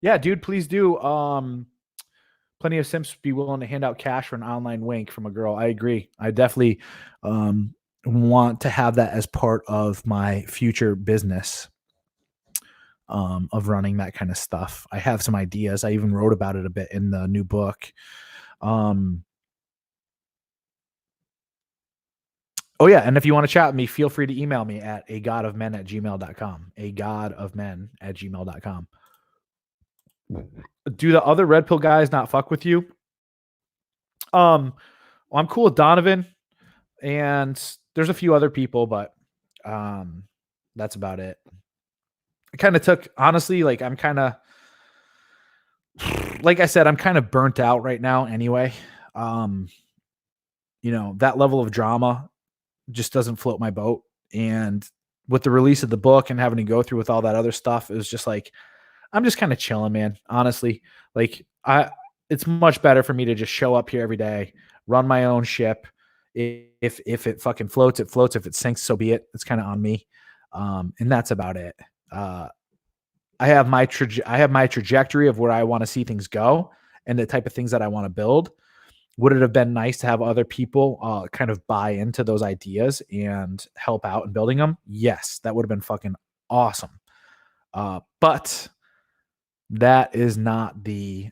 Yeah, dude, please do. Plenty of simps be willing to hand out cash for an online wink from a girl. I agree. I definitely want to have that as part of my future business. of running that kind of stuff. I have some ideas. I even wrote about it a bit in the new book. Oh yeah, and if you want to chat with me, feel free to email me at agodofmen@gmail.com. agodofmen@gmail.com. Do the other red pill guys not fuck with you? Well, I'm cool with Donovan, and there's a few other people, but that's about it. I kind of took, honestly, like I'm kind of, like I said, I'm kind of burnt out right now anyway. That level of drama just doesn't float my boat. And with the release of the book and having to go through with all that other stuff, it was just like, I'm just kind of chilling, man. Honestly, like it's much better for me to just show up here every day, run my own ship. If it fucking floats, it floats. If it sinks, so be it. It's kind of on me. And that's about it. I have my trajectory of where I want to see things go and the type of things that I want to build. Would it have been nice to have other people kind of buy into those ideas and help out in building them? Yes, that would have been fucking awesome. But that is not the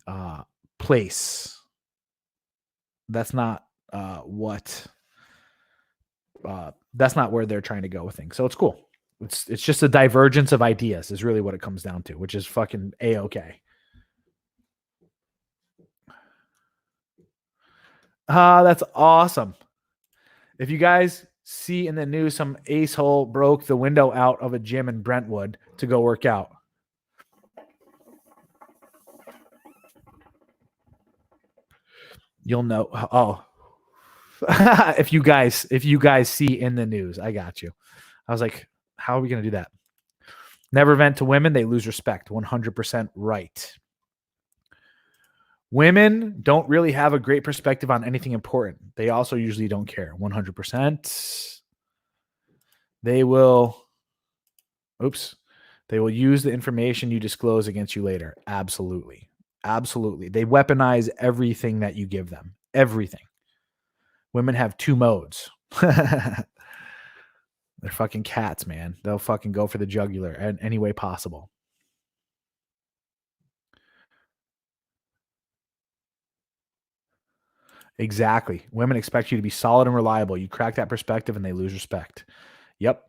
place. That's not that's not where they're trying to go with things. So it's cool. It's just a divergence of ideas is really what it comes down to, which is fucking A-okay. That's awesome. If you guys see in the news some asshole broke the window out of a gym in Brentwood to go work out. You'll know. Oh, if you guys see in the news, I got you. I was like, how are we going to do that? Never vent to women. They lose respect. 100% right. Women don't really have a great perspective on anything important. They also usually don't care. 100%. They will use the information you disclose against you later. Absolutely. Absolutely. They weaponize everything that you give them. Everything. Women have two modes. They're fucking cats, man. They'll fucking go for the jugular in any way possible. Exactly. Women expect you to be solid and reliable. You crack that perspective and they lose respect. Yep.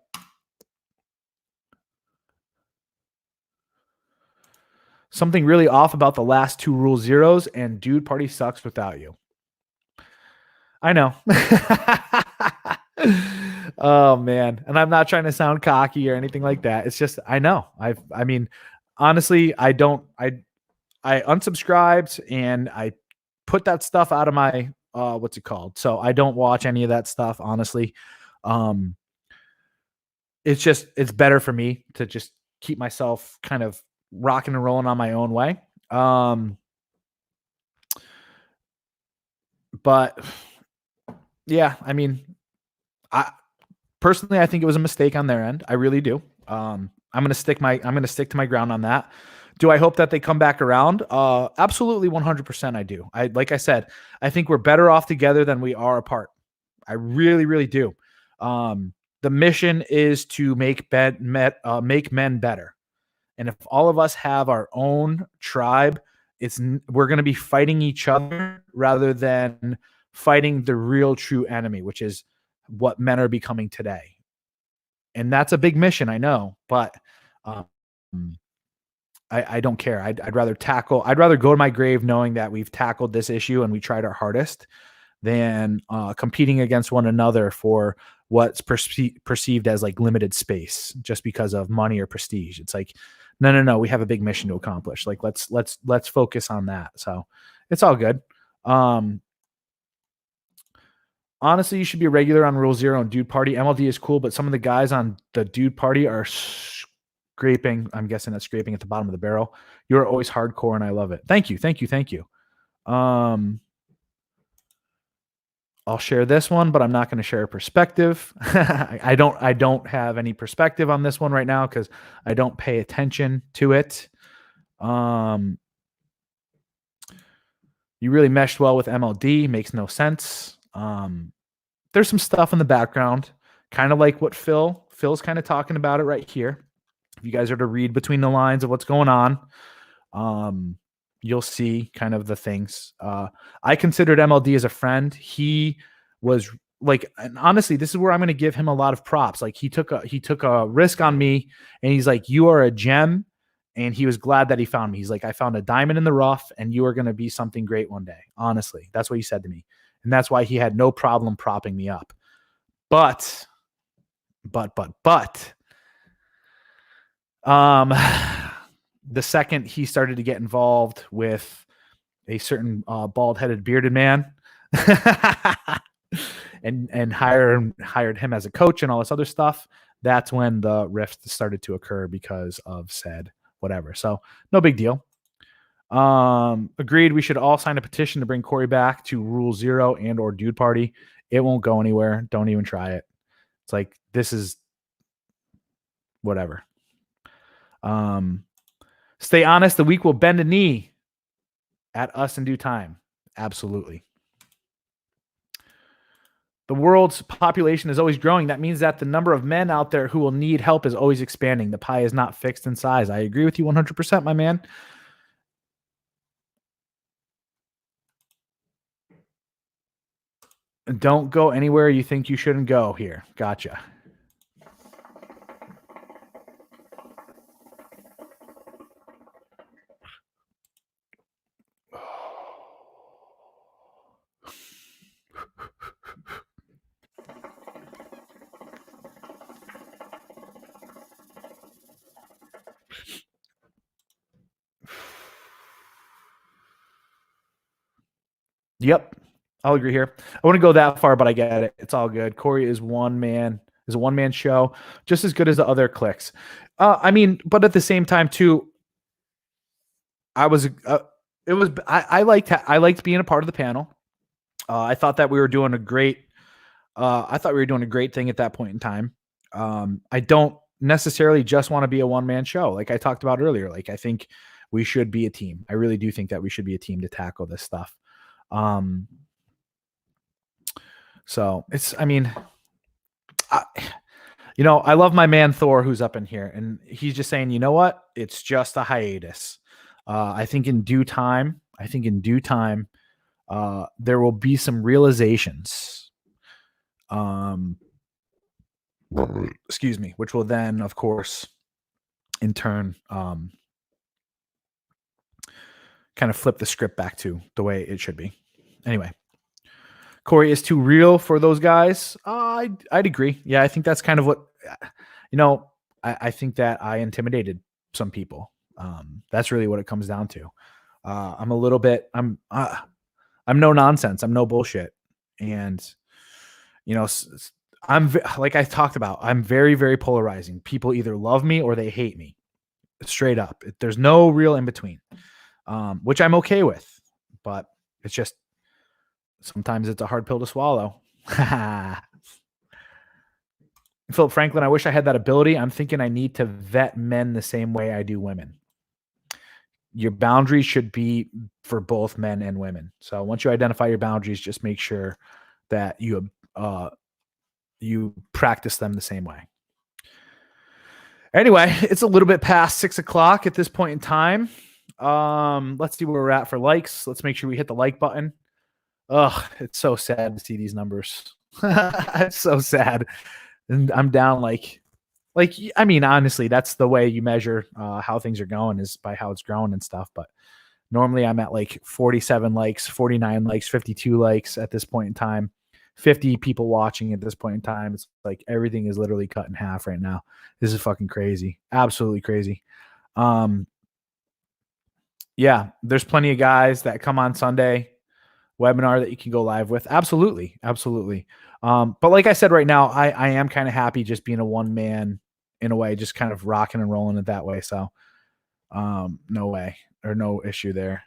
Something really off about the last two rule zeros, and dude party sucks without you. I know. Oh man. And I'm not trying to sound cocky or anything like that. It's just, I know. I mean, honestly, I unsubscribed and I put that stuff out of my, what's it called? So I don't watch any of that stuff, honestly. It's better for me to just keep myself kind of rocking and rolling on my own way. But yeah, I mean, I think it was a mistake on their end. I really do. I'm going to stick to my ground on that. Do I hope that they come back around? Absolutely 100% I do. Like I said, I think we're better off together than we are apart. I really, really do. The mission is to make men better. And if all of us have our own tribe, we're going to be fighting each other rather than fighting the real true enemy, which is what men are becoming today. And that's a big mission, I know, but I don't care. I'd rather go to my grave knowing that we've tackled this issue and we tried our hardest than competing against one another for what's perceived as like limited space just because of money or prestige. It's like, no, we have a big mission to accomplish. Like let's focus on that. So it's all good. Honestly, you should be a regular on Rule Zero and Dude Party. MLD is cool, but some of the guys on the Dude Party are scraping. I'm guessing that's scraping at the bottom of the barrel. You're always hardcore, and I love it. Thank you. I'll share this one, but I'm not going to share a perspective. I don't have any perspective on this one right now because I don't pay attention to it. You really meshed well with MLD. Makes no sense. There's some stuff in the background, kind of like what Phil's kind of talking about it right here. If you guys are to read between the lines of what's going on, you'll see kind of the things. I considered MLD as a friend. He was like, and honestly, this is where I'm going to give him a lot of props. Like he took a risk on me, and he's like, "You are a gem," and he was glad that he found me. He's like, "I found a diamond in the rough, and you are going to be something great one day." Honestly, that's what he said to me, and that's why he had no problem propping me up. But, um, the second he started to get involved with a certain bald-headed bearded man and hired him as a coach and all this other stuff, that's when the rift started to occur because of said whatever. So no big deal. Agreed. We should all sign a petition to bring Corey back to Rule 0 and or Dude Party. It won't go anywhere. Don't even try it. It's like, this is whatever. Stay honest. The weak will bend a knee at us in due time. Absolutely. The world's population is always growing. That means that the number of men out there who will need help is always expanding. The pie is not fixed in size. I agree with you 100%, my man. Don't go anywhere you think you shouldn't go here. Gotcha. Yep. I'll agree here. I wouldn't go that far, but I get it. It's all good. Corey is a one-man show, just as good as the other clicks. I mean, but at the same time too, I liked being a part of the panel. I thought that we were doing a great thing at that point in time. I don't necessarily just want to be a one-man show. Like I talked about earlier, like I think we should be a team. I really do think that we should be a team to tackle this stuff. So it's, I mean, I love my man Thor, who's up in here, and he's just saying, you know what? It's just a hiatus. I think in due time, there will be some realizations. Excuse me, which will then, of course, in turn, kind of flip the script back to the way it should be. Anyway, Corey is too real for those guys. I'd agree. Yeah, I think that's kind of what, I think that I intimidated some people. That's really what it comes down to. I'm no nonsense. I'm no bullshit. And, like I talked about, I'm very, very polarizing. People either love me or they hate me. Straight up. There's no real in between, which I'm okay with. But it's just, sometimes it's a hard pill to swallow. Philip Franklin, I wish I had that ability. I'm thinking I need to vet men the same way I do women. Your boundaries should be for both men and women. So once you identify your boundaries, just make sure that you practice them the same way. Anyway, it's a little bit past 6 o'clock at this point in time. Let's see where we're at for likes. Let's make sure we hit the like button. Ugh, it's so sad to see these numbers. It's so sad. And I'm down like, I mean, honestly, that's the way you measure how things are going, is by how it's growing and stuff. But normally I'm at like 47 likes, 49 likes, 52 likes at this point in time, 50 people watching at this point in time. It's like everything is literally cut in half right now. This is fucking crazy. Absolutely crazy. Yeah, there's plenty of guys that come on Sunday webinar that you can go live with. Absolutely. But like I said, right now, I am kind of happy just being a one man in a way, just kind of rocking and rolling it that way. So no way or no issue there.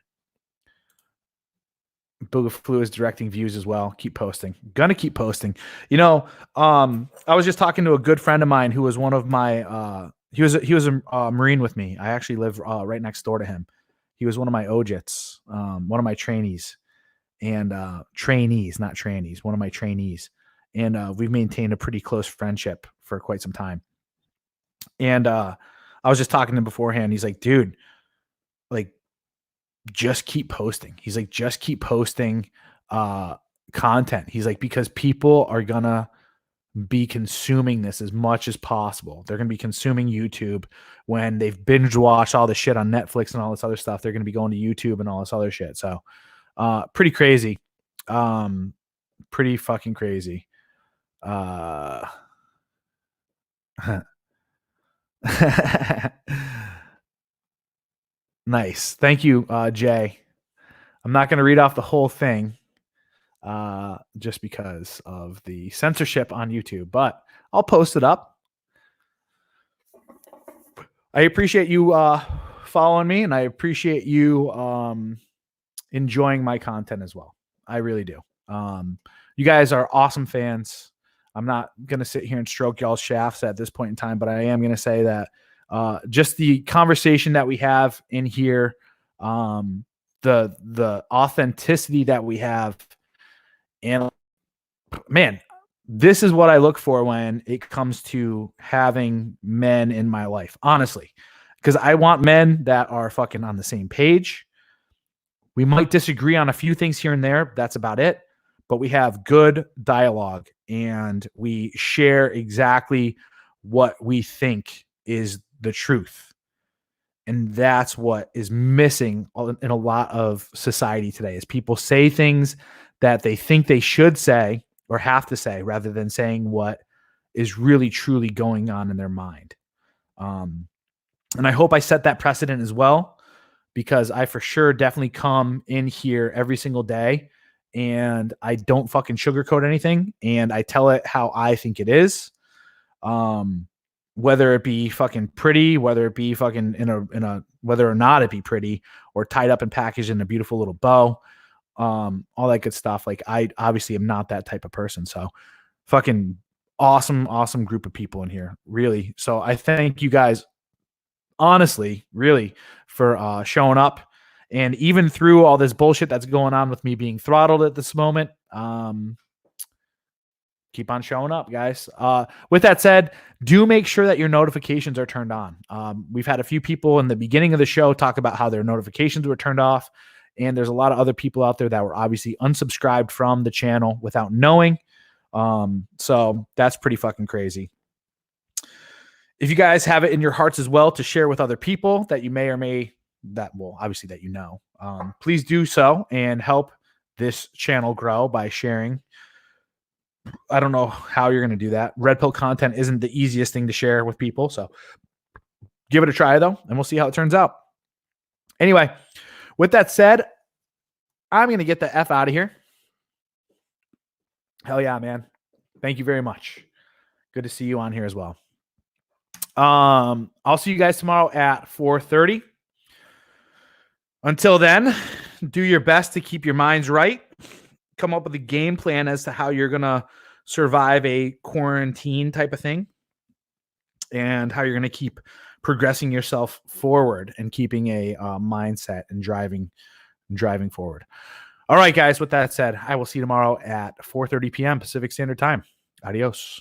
Boogaflu is directing views as well. Keep posting. Gonna keep posting. I was just talking to a good friend of mine who was one of my he was a Marine with me. I actually live right next door to him. He was one of my OJITs, one of my trainees. And trainees, not trannies, one of my trainees. And we've maintained a pretty close friendship for quite some time. And I was just talking to him beforehand. He's like, dude, like, just keep posting. He's like, just keep posting content. He's like, because people are gonna be consuming this as much as possible. They're gonna be consuming YouTube when they've binge watched all the shit on Netflix and all this other stuff. They're gonna be going to YouTube and all this other shit. So pretty crazy. Pretty fucking crazy. Nice. Thank you, Jay. I'm not going to read off the whole thing just because of the censorship on YouTube, but I'll post it up. I appreciate you following me, and I appreciate you enjoying my content as well. I really do. You guys are awesome fans. I'm not going to sit here and stroke y'all's shafts at this point in time, but I am going to say that just the conversation that we have in here, the authenticity that we have, and man, this is what I look for when it comes to having men in my life, honestly, because I want men that are fucking on the same page. We might disagree on a few things here and there. That's about it. But we have good dialogue and we share exactly what we think is the truth. And that's what is missing in a lot of society today is people say things that they think they should say or have to say rather than saying what is really truly going on in their mind. And I hope I set that precedent as well, because I for sure definitely come in here every single day and I don't fucking sugarcoat anything and I tell it how I think it is. Whether it be fucking pretty, whether it be fucking in a whether or not it be pretty or tied up and packaged in a beautiful little bow, all that good stuff. Like I obviously am not that type of person. So fucking awesome group of people in here, really. So I thank you guys honestly, really, for showing up. And even through all this bullshit that's going on with me being throttled at this moment, keep on showing up, guys. With that said, do make sure that your notifications are turned on. We've had a few people in the beginning of the show talk about how their notifications were turned off. And there's a lot of other people out there that were obviously unsubscribed from the channel without knowing. So that's pretty fucking crazy. If you guys have it in your hearts as well to share with other people that you may or may obviously that you know, please do so and help this channel grow by sharing. I don't know how you're going to do that. Red pill content isn't the easiest thing to share with people. So give it a try though, and we'll see how it turns out. Anyway, with that said, I'm going to get the F out of here. Hell yeah, man. Thank you very much. Good to see you on here as well. I'll see you guys tomorrow at 4:30. Until then, do your best to keep your minds right. Come up with a game plan as to how you're going to survive a quarantine type of thing and how you're going to keep progressing yourself forward and keeping a mindset and driving forward. All right, guys, with that said, I will see you tomorrow at 4:30 p.m. Pacific Standard Time. Adios.